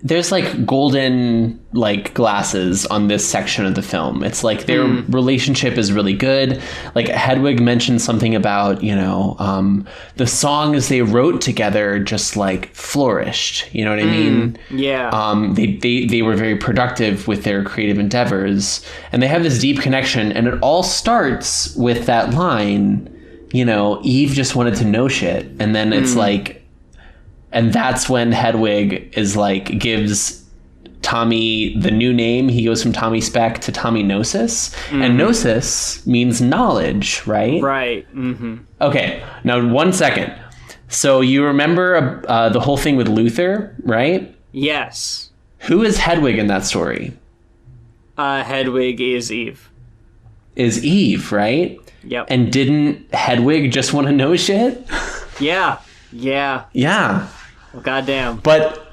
there's like golden like glasses on this section of the film. It's like their relationship is really good. Like Hedwig mentioned something about the songs they wrote together just like flourished. You know what I mean? Yeah. They were very productive with their creative endeavors, and they have this deep connection. And it all starts with that line. Eve just wanted to know shit. And then it's like, and that's when Hedwig is like, gives Tommy the new name. He goes from Tommy Speck to Tommy Gnosis. And Gnosis means knowledge, right? Right. Mm-hmm. Okay. Now, 1 second. So you remember the whole thing with Luther, right? Yes. Who is Hedwig in that story? Hedwig is Eve. Is Eve, right? Yep. And didn't Hedwig just want to know shit? Yeah. Yeah. Well, goddamn. But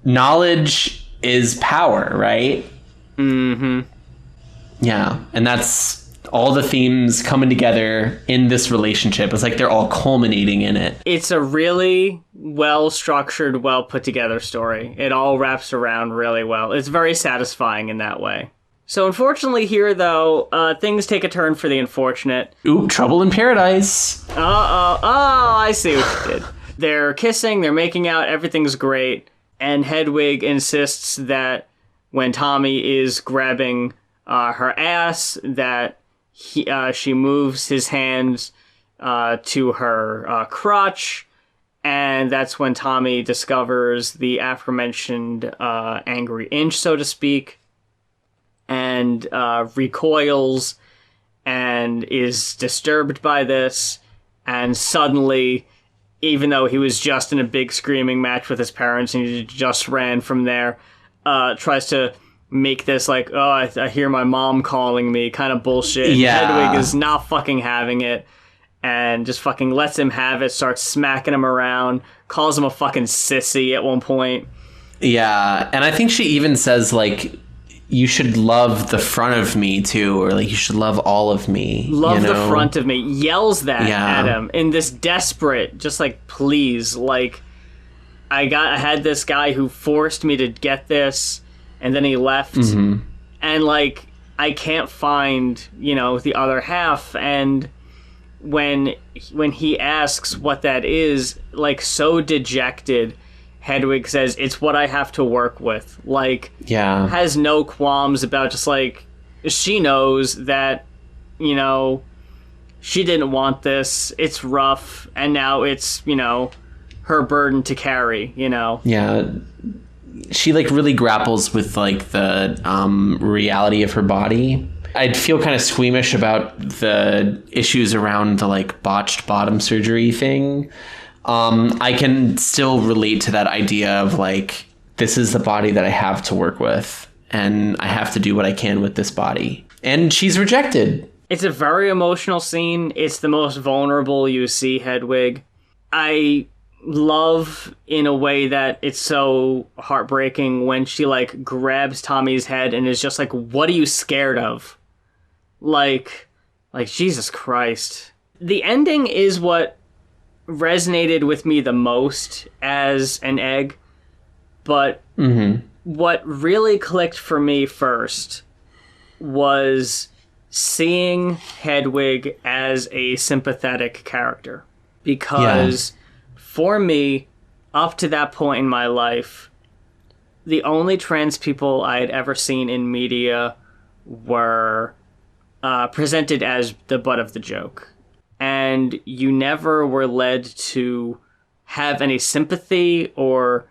knowledge is power, right? Mm-hmm. Yeah. And that's all the themes coming together in this relationship. It's like they're all culminating in it. It's a really well-structured, well-put-together story. It all wraps around really well. It's very satisfying in that way. So unfortunately here, though, things take a turn for the unfortunate. Ooh, trouble in paradise. Oh, I see what you did. They're kissing, they're making out, everything's great, and Hedwig insists that when Tommy is grabbing her ass, that she moves his hands to her crotch, and that's when Tommy discovers the aforementioned angry inch, so to speak, and recoils and is disturbed by this, and suddenly, even though he was just in a big screaming match with his parents and he just ran from there, tries to make this like, oh, I hear my mom calling me kind of bullshit. Yeah. Hedwig is not fucking having it and just fucking lets him have it, starts smacking him around, calls him a fucking sissy at one point. Yeah, and I think she even says, like, you should love the front of me, too, or, like, you should love all of me. Love the front of me. Yells that Yeah. at him in this desperate, just like, please, like, I had this guy who forced me to get this, and then he left, and, like, I can't find, the other half, and when he asks what that is, like, so dejected, Hedwig says, it's what I have to work with. Like, Yeah. has no qualms about just, like, she knows that, she didn't want this, it's rough, and now it's, her burden to carry, Yeah. She, like, really grapples with, like, the reality of her body. I'd feel kind of squeamish about the issues around the, like, botched bottom surgery thing. I can still relate to that idea of, like, this is the body that I have to work with, and I have to do what I can with this body. And she's rejected. It's a very emotional scene. It's the most vulnerable you see Hedwig. I love, in a way that it's so heartbreaking, when she, like, grabs Tommy's head and is just like, what are you scared of? Like, Jesus Christ. The ending is what resonated with me the most as an egg, but what really clicked for me first was seeing Hedwig as a sympathetic character. Because for me, up to that point in my life, the only trans people I had ever seen in media were presented as the butt of the joke. And you never were led to have any sympathy, or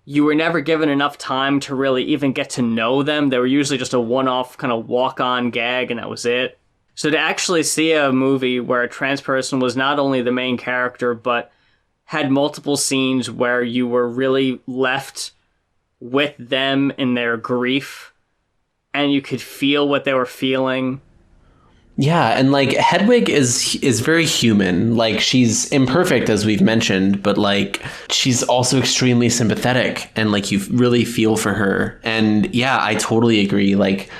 you were never given enough time to really even get to know them. They were usually just a one-off kind of walk-on gag, and that was it. So to actually see a movie where a trans person was not only the main character, but had multiple scenes where you were really left with them in their grief, and you could feel what they were feeling. Yeah, and, like, Hedwig is very human. Like, she's imperfect, as we've mentioned, but, like, she's also extremely sympathetic, and, like, you really feel for her. And yeah, I totally agree. Like,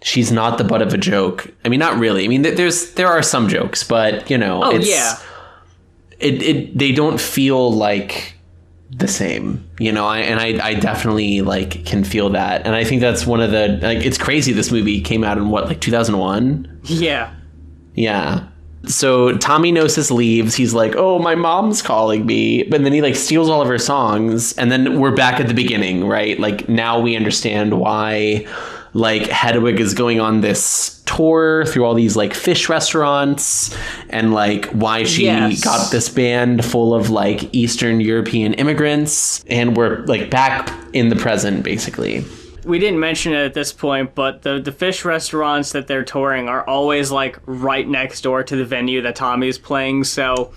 she's not the butt of a joke. I mean, not really. I mean, there are some jokes, but, they don't feel like the same, I definitely, like, can feel that. And I think that's one of the, like, it's crazy this movie came out in 2001? Yeah. So Tommy Gnosis leaves. He's like, oh, my mom's calling me. But then he, like, steals all of her songs. And then we're back at the beginning, right? Like, now we understand why, like, Hedwig is going on this tour through all these, like, fish restaurants, and, like, why she got this band full of, like, Eastern European immigrants. And we're, like, back in the present, basically. We didn't mention it at this point, but the fish restaurants that they're touring are always, like, right next door to the venue that Tommy's playing, so...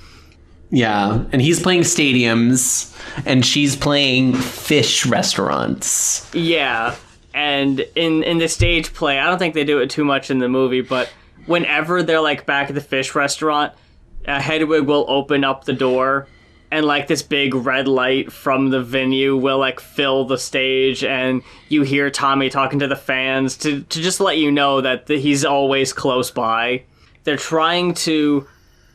Yeah, and he's playing stadiums, and she's playing fish restaurants. Yeah, and in the stage play, I don't think they do it too much in the movie, but whenever they're, like, back at the fish restaurant, Hedwig will open up the door, and, like, this big red light from the venue will, like, fill the stage, and you hear Tommy talking to the fans to just let you know that he's always close by. They're trying to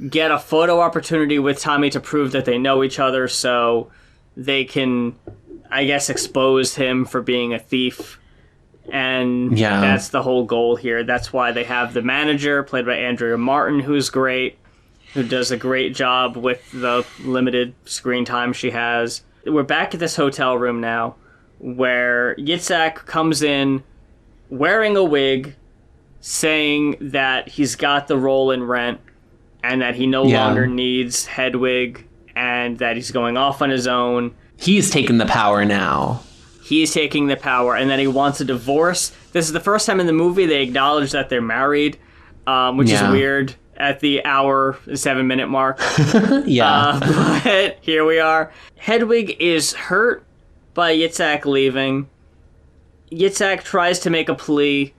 get a photo opportunity with Tommy to prove that they know each other, so they can, I guess, expose him for being a thief. And that's the whole goal here. That's why they have the manager, played by Andrea Martin, who's great, who does a great job with the limited screen time she has. We're back at this hotel room now, where Yitzhak comes in wearing a wig, saying that he's got the role in Rent, and that he no longer needs Hedwig, and that he's going off on his own. He's taking the power now. He's taking the power, and that he wants a divorce. This is the first time in the movie they acknowledge that they're married, which is weird at the hour, 7-minute mark. But here we are. Hedwig is hurt by Yitzhak leaving. Yitzhak tries to make a plea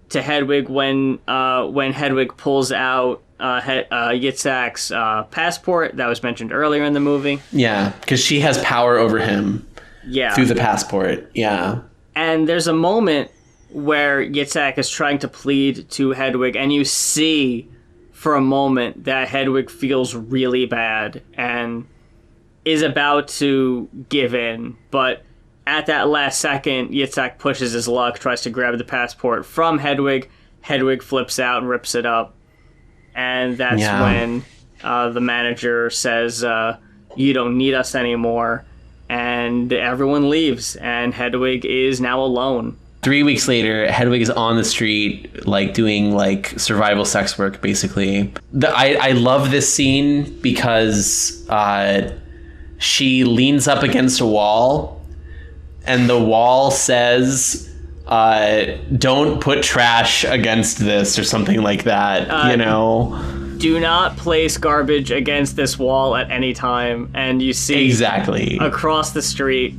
to Hedwig when Hedwig pulls out Yitzhak's passport that was mentioned earlier in the movie. Yeah, because she has power over him. Yeah. Through the passport. Yeah. And there's a moment where Yitzhak is trying to plead to Hedwig, and you see for a moment that Hedwig feels really bad and is about to give in. But at that last second, Yitzhak pushes his luck, tries to grab the passport from Hedwig. Hedwig flips out and rips it up. And that's when the manager says, you don't need us anymore. And everyone leaves, and Hedwig is now alone. 3 weeks later, Hedwig is on the street, like, doing, like, survival sex work, basically. I love this scene because she leans up against a wall, and the wall says, don't put trash against this, or something like that, you know? Do not place garbage against this wall at any time. And you see across the street,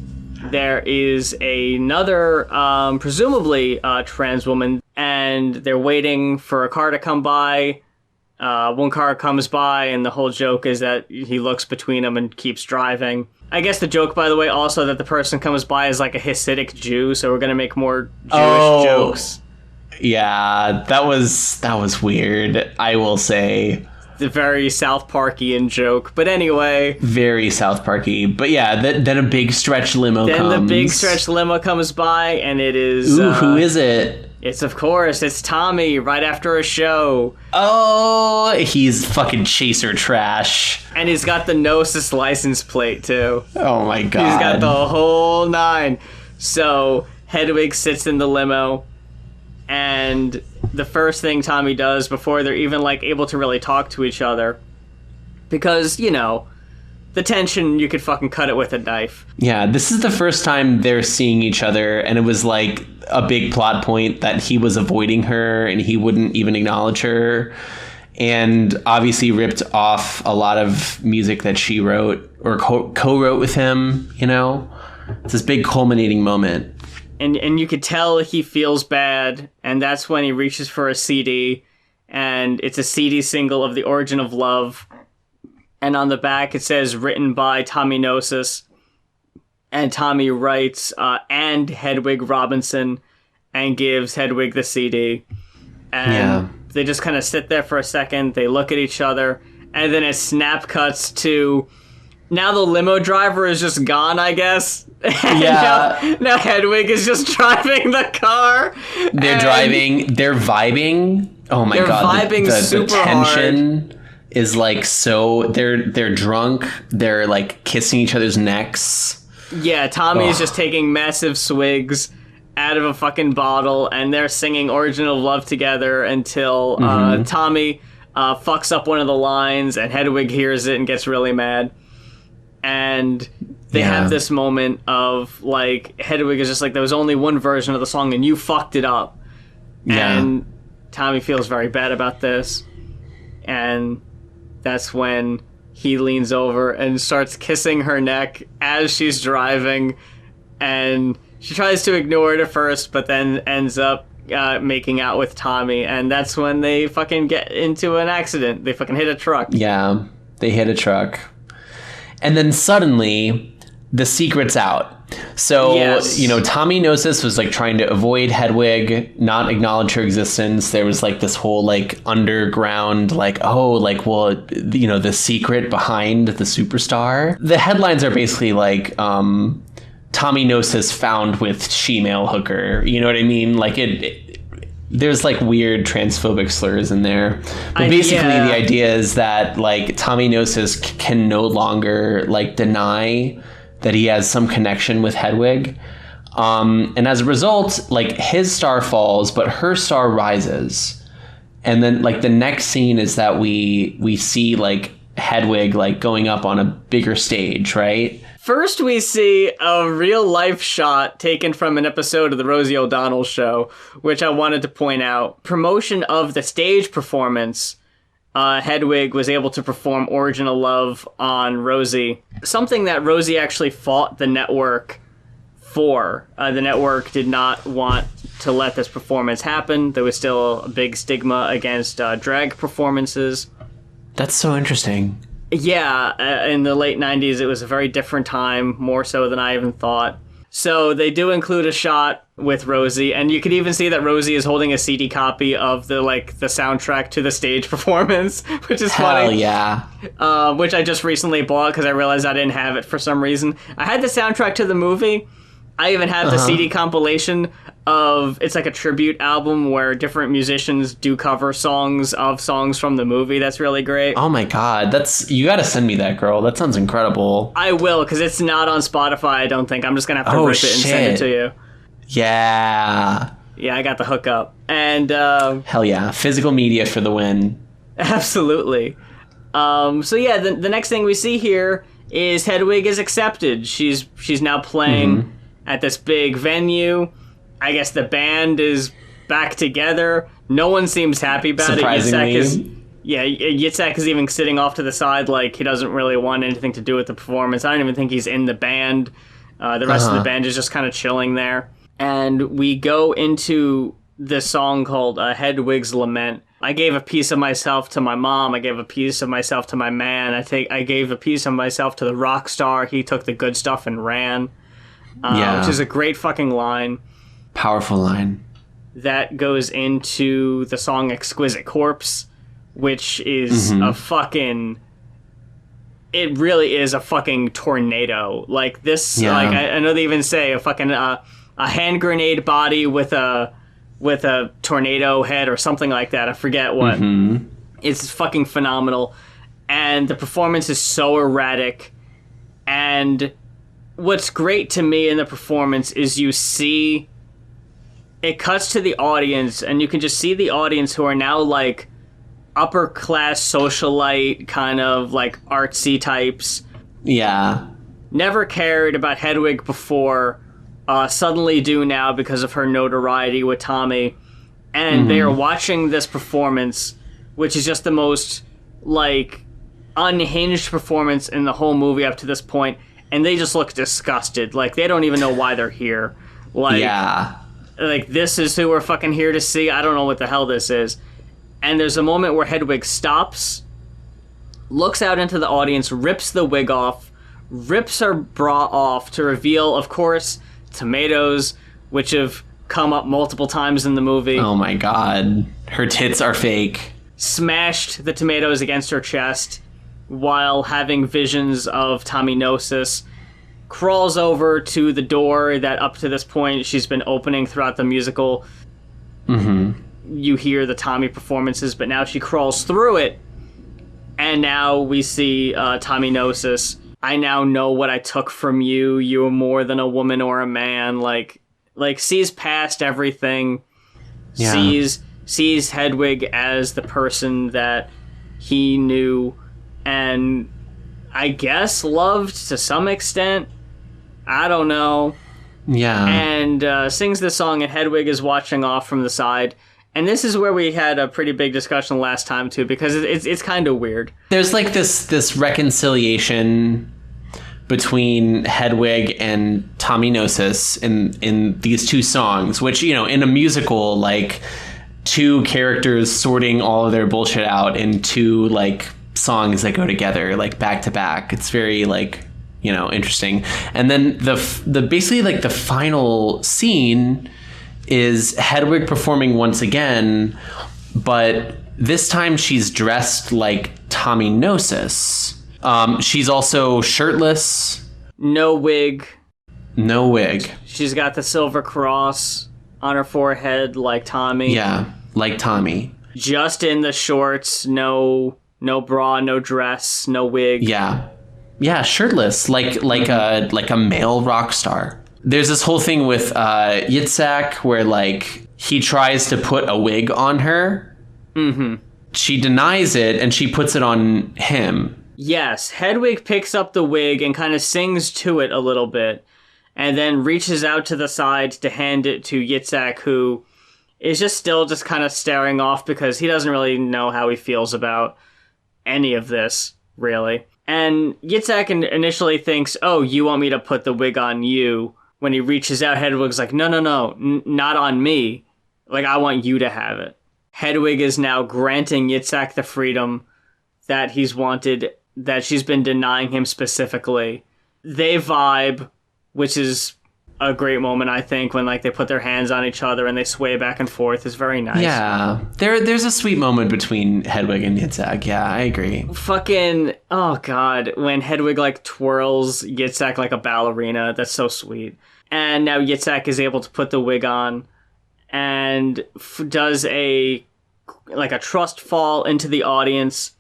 there is another, presumably trans woman, and they're waiting for a car to come by. One car comes by, and the whole joke is that he looks between them and keeps driving. I guess the joke, by the way, also that the person comes by is like a Hasidic Jew, so we're going to make more Jewish jokes. Yeah, that was weird, I will say. The very South Parkian joke. But anyway. Very South Parky. But yeah, then a big stretch limo comes. Then the big stretch limo comes by, and it is... Ooh, who is it? It's Tommy, right after a show. Oh, he's fucking chaser trash. And he's got the Gnosis license plate, too. Oh my god. He's got the whole 9. So, Hedwig sits in the limo, and the first thing Tommy does before they're even, like, able to really talk to each other, because, you know, the tension, you could fucking cut it with a knife. Yeah, this is the first time they're seeing each other, and it was, like, a big plot point that he was avoiding her, and he wouldn't even acknowledge her, and obviously ripped off a lot of music that she wrote, or co-wrote with him, you know? It's this big culminating moment. And you could tell he feels bad, and that's when he reaches for a CD, and it's a CD single of The Origin of Love, and on the back it says, written by Tommy Gnosis, and Tommy writes, and Hedwig Robinson, and gives Hedwig the CD. And they just kind of sit there for a second, they look at each other, and then it snap cuts to... Now the limo driver is just gone, I guess. Yeah. Now Hedwig is just driving the car. They're driving. They're vibing. Oh my god. They're vibing super the tension hard. Is like so. They're drunk. They're like kissing each other's necks. Yeah, Tommy is just taking massive swigs out of a fucking bottle, and they're singing Origin of Love together until Tommy fucks up one of the lines, and Hedwig hears it and gets really mad. And they have this moment of, like, Hedwig is just like, there was only one version of the song and you fucked it up. Yeah. And Tommy feels very bad about this. And that's when he leans over and starts kissing her neck as she's driving. And she tries to ignore it at first, but then ends up making out with Tommy. And that's when they fucking get into an accident. They fucking hit a truck. Yeah, they hit a truck. And then suddenly, the secret's out. So, you know, Tommy Gnosis was, like, trying to avoid Hedwig, not acknowledge her existence. There was, like, this whole, like, underground, like, oh, like, well, you know, the secret behind the superstar. The headlines are basically, like, Tommy Gnosis found with she-male hooker. You know what I mean? Like, there's like weird transphobic slurs in there, but basically the idea is that like Tommy Gnosis can no longer like deny that he has some connection with Hedwig, and as a result, like his star falls, but her star rises, And then like the next scene is that we see like Hedwig like going up on a bigger stage, right? First, we see a real-life shot taken from an episode of the Rosie O'Donnell Show, which I wanted to point out. Promotion of the stage performance, Hedwig was able to perform Origin of Love on Rosie, something that Rosie actually fought the network for. The network did not want to let this performance happen. There was still a big stigma against drag performances. That's so interesting. Yeah, in the late 90s, it was a very different time, more so than I even thought. So they do include a shot with Rosie, and you can even see that Rosie is holding a CD copy of the soundtrack to the stage performance, which is funny. Hell yeah. Which I just recently bought because I realized I didn't have it for some reason. I had the soundtrack to the movie. I even have the CD compilation it's like a tribute album where different musicians do cover songs from the movie. That's really great. Oh my god, you gotta send me that, girl. That sounds incredible. I will, because it's not on Spotify, I don't think. I'm just gonna have to rip it and send it to you. Yeah. Yeah, I got the hookup. And hell yeah, physical media for the win. Absolutely. So yeah, the next thing we see here is Hedwig is accepted. She's now playing at this big venue. I guess the band is back together. No one seems happy about it. Yitzhak is even sitting off to the side like he doesn't really want anything to do with the performance. I don't even think he's in the band. The rest of the band is just kind of chilling there. And we go into this song called Hedwig's Lament. I gave a piece of myself to my mom. I gave a piece of myself to my man. I gave a piece of myself to the rock star. He took the good stuff and ran. Which is a great fucking line. Powerful line. That goes into the song Exquisite Corpse, which is a fucking... It really is a fucking tornado. Like this, like I know they even say a fucking a hand grenade body with a tornado head or something like that. I forget what. It's fucking phenomenal. And the performance is so erratic. And what's great to me in the performance is you see... It cuts to the audience, and you can just see the audience who are now, like, upper-class socialite, kind of, like, artsy types. Yeah. Never cared about Hedwig before, suddenly do now because of her notoriety with Tommy. And they are watching this performance, which is just the most, like, unhinged performance in the whole movie up to this point, and they just look disgusted. Like, they don't even know why they're here. Like, like, this is who we're fucking here to see? I don't know what the hell this is. And there's a moment where Hedwig stops, looks out into the audience, rips the wig off, rips her bra off to reveal, of course, tomatoes, which have come up multiple times in the movie. Oh my god. Her tits are fake. Smashed the tomatoes against her chest while having visions of Tommynosis. Crawls over to the door that up to this point she's been opening throughout the musical. You hear the Tommy performances, but now she crawls through it, and now we see Tommynosis. I now know what I took from you. You were more than a woman or a man. Like sees past everything. Sees Hedwig as the person that he knew, and I guess loved to some extent. I don't know. Yeah. And sings this song, and Hedwig is watching off from the side. And this is where we had a pretty big discussion last time, too, because it's kind of weird. There's like this reconciliation between Hedwig and Tommynosis in these two songs, which, you know, in a musical, like, two characters sorting all of their bullshit out in two, like, songs that go together, like, back to back. It's very, like... you know, interesting. And then the basically like the final scene is Hedwig performing once again, but this time she's dressed like Tommynosis. She's also shirtless. No wig. No wig. She's got the silver cross on her forehead like Tommy. Yeah, like Tommy. Just in the shorts, no bra, no dress, no wig. Yeah, shirtless, like a male rock star. There's this whole thing with Yitzhak where like he tries to put a wig on her, She denies it, and she puts it on him. Yes, Hedwig picks up the wig and kind of sings to it a little bit, and then reaches out to the side to hand it to Yitzhak, who is just still just kind of staring off because he doesn't really know how he feels about any of this, really. And Yitzhak initially thinks, oh, you want me to put the wig on you? When he reaches out, Hedwig's like, no, not on me. Like, I want you to have it. Hedwig is now granting Yitzhak the freedom that he's wanted, that she's been denying him specifically. They vibe, which is a great moment, I think, when like they put their hands on each other and they sway back and forth. It's very nice. Yeah, there's a sweet moment between Hedwig and Yitzhak. Yeah, I agree. Fucking, oh god, when Hedwig like twirls Yitzhak like a ballerina, that's so sweet. And now Yitzhak is able to put the wig on and does a trust fall into the audience,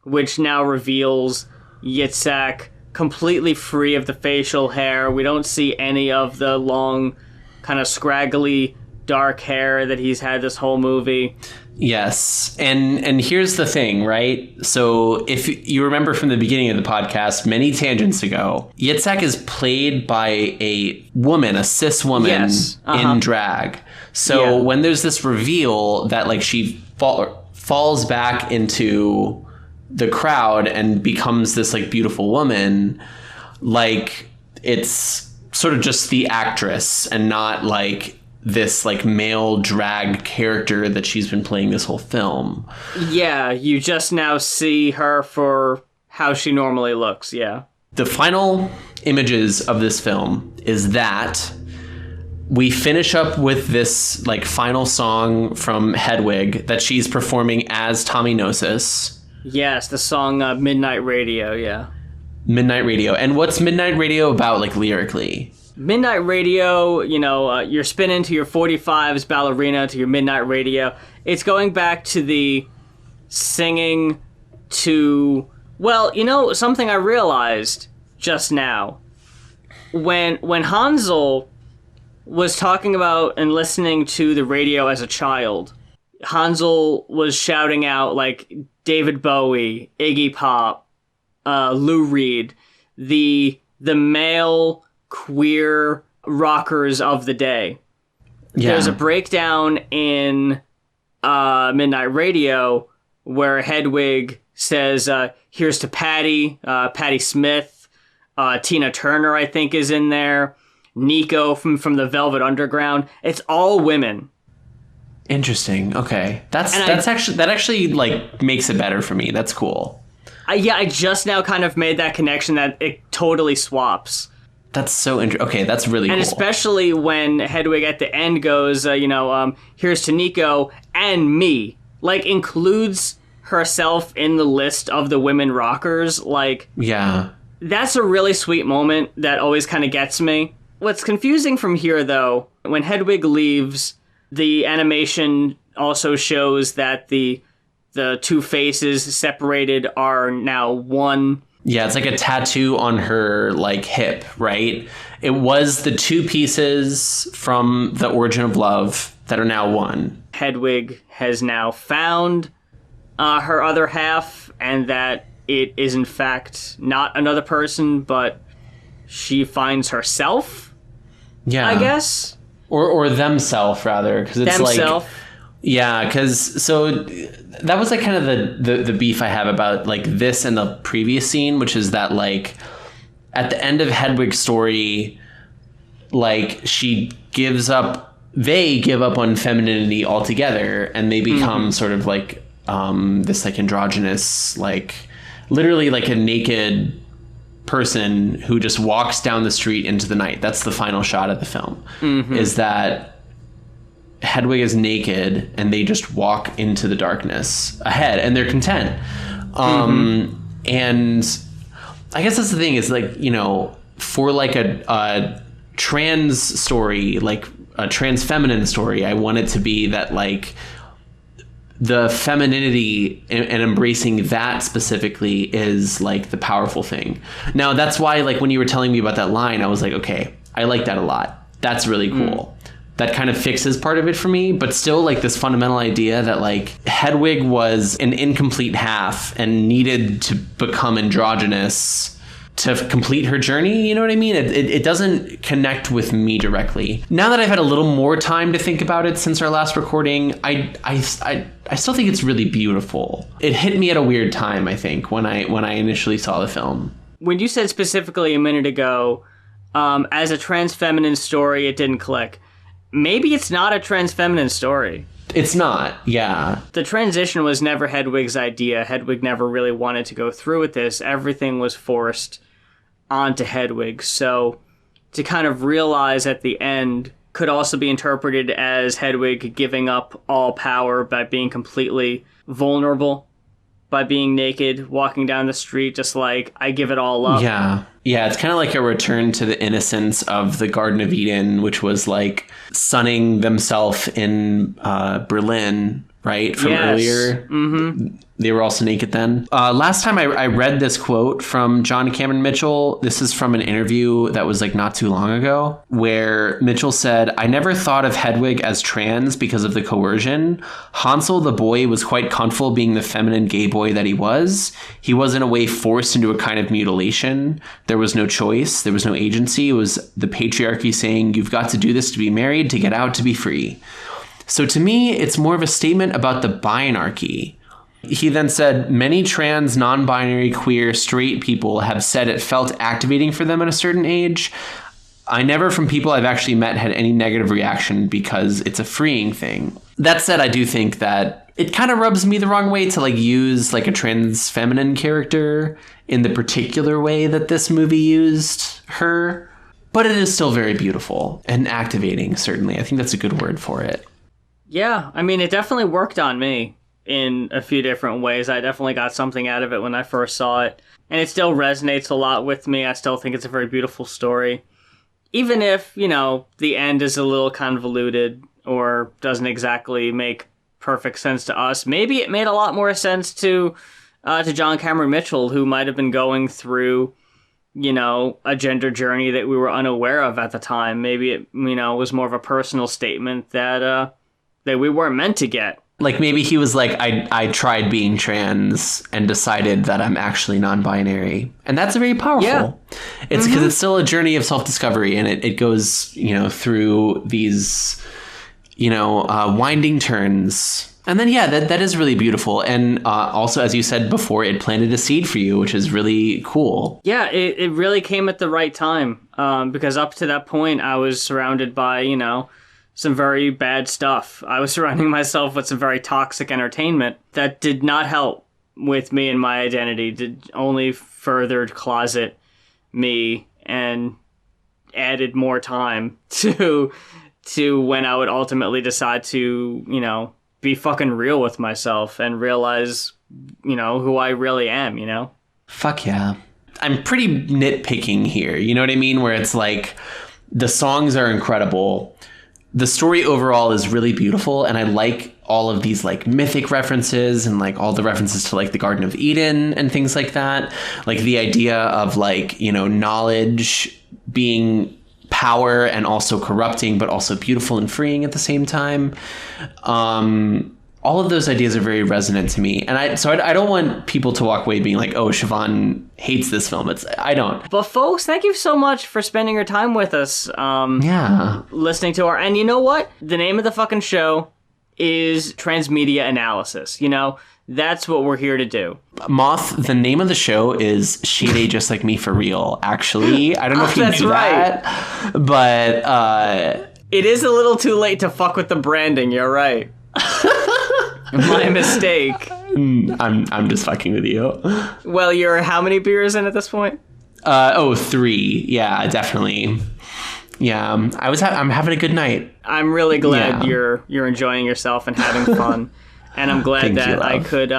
which now reveals Yitzhak completely free of the facial hair. We don't see any of the long, kind of scraggly, dark hair that he's had this whole movie. Yes, and here's the thing, right? So if you remember from the beginning of the podcast, many tangents ago, Yitzhak is played by a woman, a cis woman, yes. in drag. So when there's this reveal that like she falls back into the crowd and becomes this like beautiful woman, like it's sort of just the actress and not like this like male drag character that she's been playing this whole film. Yeah, you just now see her for how she normally looks. Yeah. The final images of this film is that we finish up with this like final song from Hedwig that she's performing as Tommy Gnosis. Yes, the song Midnight Radio, yeah. Midnight Radio. And what's Midnight Radio about, like, lyrically? Midnight Radio, you know, you're spinning to your 45s ballerina to your Midnight Radio. It's going back to the singing to... Well, you know, something I realized just now. When Hansel was talking about and listening to the radio as a child, Hansel was shouting out, like, David Bowie, Iggy Pop, Lou Reed, the male queer rockers of the day. Yeah. There's a breakdown in Midnight Radio where Hedwig says, here's to Patty, Patti Smith, Tina Turner, I think, is in there, Nico from the Velvet Underground. It's all women. Interesting. Okay. That actually like makes it better for me. That's cool. I just now kind of made that connection that it totally swaps. That's so interesting. Okay, that's really cool. And especially when Hedwig at the end goes, here's to Nico and me. Like, includes herself in the list of the women rockers. Like, yeah. That's a really sweet moment that always kind of gets me. What's confusing from here, though, when Hedwig leaves... The animation also shows that the two faces separated are now one. Yeah, it's like a tattoo on her like hip, right? It was the two pieces from The Origin of Love that are now one. Hedwig has now found her other half, and that it is in fact not another person, but she finds herself. Yeah, I guess. Or themself, rather, because it's themself. Like, yeah, because so that was like kind of the beef I have about like this and the previous scene, which is that like at the end of Hedwig's story, like they give up on femininity altogether, and they become sort of like this like androgynous, like literally like a naked person who just walks down the street into the night. That's the final shot of the film, is that Hedwig is naked and they just walk into the darkness ahead and they're content. And I guess that's the thing is like, you know, for like a trans story, like a trans feminine story, I want it to be that like the femininity and embracing that specifically is like the powerful thing. Now that's why like when you were telling me about that line, I was like, okay, I like that a lot. That's really cool. that kind of fixes part of it for me, but still like this fundamental idea that like Hedwig was an incomplete half and needed to become androgynous to complete her journey, you know what I mean? It doesn't connect with me directly. Now that I've had a little more time to think about it since our last recording, I still think it's really beautiful. It hit me at a weird time, I think, when I initially saw the film. When you said specifically a minute ago, as a trans feminine story, it didn't click. Maybe it's not a trans feminine story. It's not, yeah. The transition was never Hedwig's idea. Hedwig never really wanted to go through with this. Everything was forced onto Hedwig. So to kind of realize at the end could also be interpreted as Hedwig giving up all power by being completely vulnerable, by being naked, walking down the street, just like, I give it all up. Yeah. Yeah, it's kind of like a return to the innocence of the Garden of Eden, which was like sunning themselves in Berlin, right? From earlier. Mm-hmm. They were also naked then. Last time I read this quote from John Cameron Mitchell. This is from an interview that was like not too long ago, where Mitchell said, "I never thought of Hedwig as trans because of the coercion. Hansel the boy was quite comfortable being the feminine gay boy that he was. He was in a way forced into a kind of mutilation. There was no choice. There was no agency. It was the patriarchy saying, you've got to do this to be married, to get out, to be free." So to me, it's more of a statement about the binarchy. He then said, "Many trans, non-binary, queer, straight people have said it felt activating for them at a certain age. I never, from people I've actually met, had any negative reaction because it's a freeing thing." That said, I do think that it kind of rubs me the wrong way to like use like a trans feminine character in the particular way that this movie used her. But it is still very beautiful and activating, certainly. I think that's a good word for it. Yeah, I mean, it definitely worked on me in a few different ways. I definitely got something out of it when I first saw it. And it still resonates a lot with me. I still think it's a very beautiful story. Even if, you know, the end is a little convoluted or doesn't exactly make perfect sense to us. Maybe it made a lot more sense to John Cameron Mitchell, who might have been going through, you know, a gender journey that we were unaware of at the time. Maybe it, you know, was more of a personal statement that we weren't meant to get. Like maybe he was like, I tried being trans and decided that I'm actually non-binary. And that's very powerful. Yeah. It's because it's still a journey of self-discovery, and it goes, you know, through these, you know, winding turns. And then, yeah, that is really beautiful. And also, as you said before, it planted a seed for you, which is really cool. Yeah, it really came at the right time. Because up to that point, I was surrounded by, you know, some very bad stuff. I was surrounding myself with some very toxic entertainment that did not help with me and my identity, did only further closet me and added more time to when I would ultimately decide to, you know, be fucking real with myself and realize, you know, who I really am, you know? Fuck yeah. I'm pretty nitpicking here, you know what I mean? Where it's like, the songs are incredible. The story overall is really beautiful, and I like all of these like mythic references and like all the references to like the Garden of Eden and things like that. Like the idea of like, you know, knowledge being power and also corrupting, but also beautiful and freeing at the same time. All of those ideas are very resonant to me. And I don't want people to walk away being like, oh, Siobhan hates this film. I don't. But folks, thank you so much for spending your time with us. Listening to and you know what? The name of the fucking show is Transmedia Analysis. You know, that's what we're here to do. Moth, the name of the show is Shade Just Like Me for Real, actually. I don't know if you knew that. But it is a little too late to fuck with the branding, you're right. My mistake. I'm just fucking with you. Well, you're how many beers in at this point? 3. Yeah, definitely. Yeah, I'm having a good night. I'm really glad you're enjoying yourself and having fun, and I'm glad that I could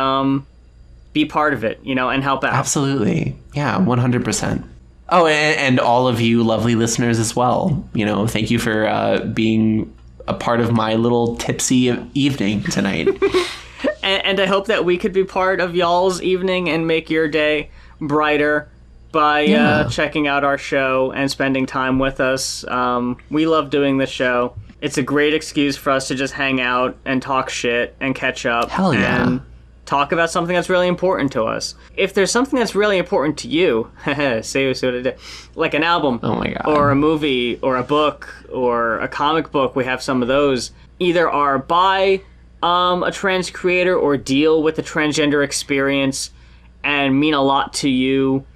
be part of it, you know, and help out. Absolutely, yeah, 100%. Oh, and all of you lovely listeners as well. You know, thank you for being a part of my little tipsy evening tonight. and I hope that we could be part of y'all's evening and make your day brighter by checking out our show and spending time with us. We love doing this show. It's a great excuse for us to just hang out and talk shit and catch up. Hell yeah. And talk about something that's really important to us. If there's something that's really important to you, say what I did, like an album, Oh my God. or a movie, or a book, or a comic book, we have some of those. Either are by a trans creator or deal with the transgender experience and mean a lot to you.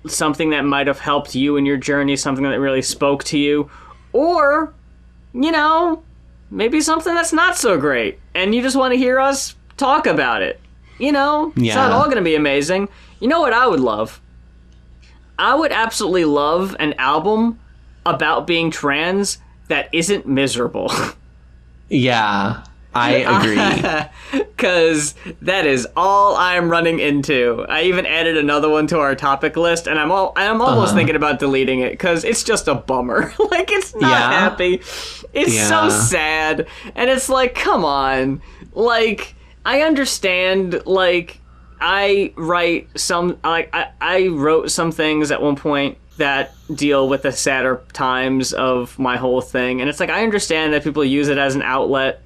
Something that might have helped you in your journey, something that really spoke to you, or, maybe something that's not so great, and you just want to hear us talk about it. It's not all going to be amazing. You know what I would love? I would absolutely love an album about being trans that isn't miserable. Yeah, I agree. Because that is all I'm running into. I even added another one to our topic list, and I'm almost thinking about deleting it because it's just a bummer. It's not happy. It's so sad, and it's like, come on. I understand. I write some. I wrote some things at one point that deal with the sadder times of my whole thing, and it's like, I understand that people use it as an outlet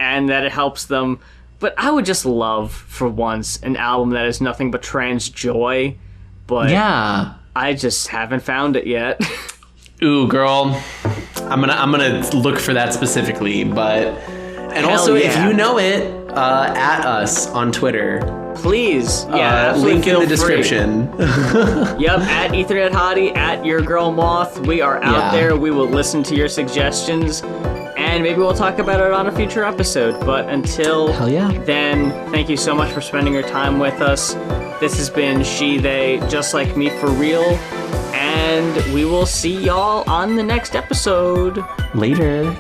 and that it helps them, but I would just love for once an album that is nothing but trans joy, but I just haven't found it yet. Ooh, girl, I'm gonna look for that specifically, and also if you know it, at us on Twitter. Please, link in the description. Yep, at ethernethottie, at your girl Moth. We are out there. We will listen to your suggestions, and maybe we'll talk about it on a future episode. But until then, thank you so much for spending your time with us. This has been She, They, Just Like Me for Real, and we will see y'all on the next episode. Later.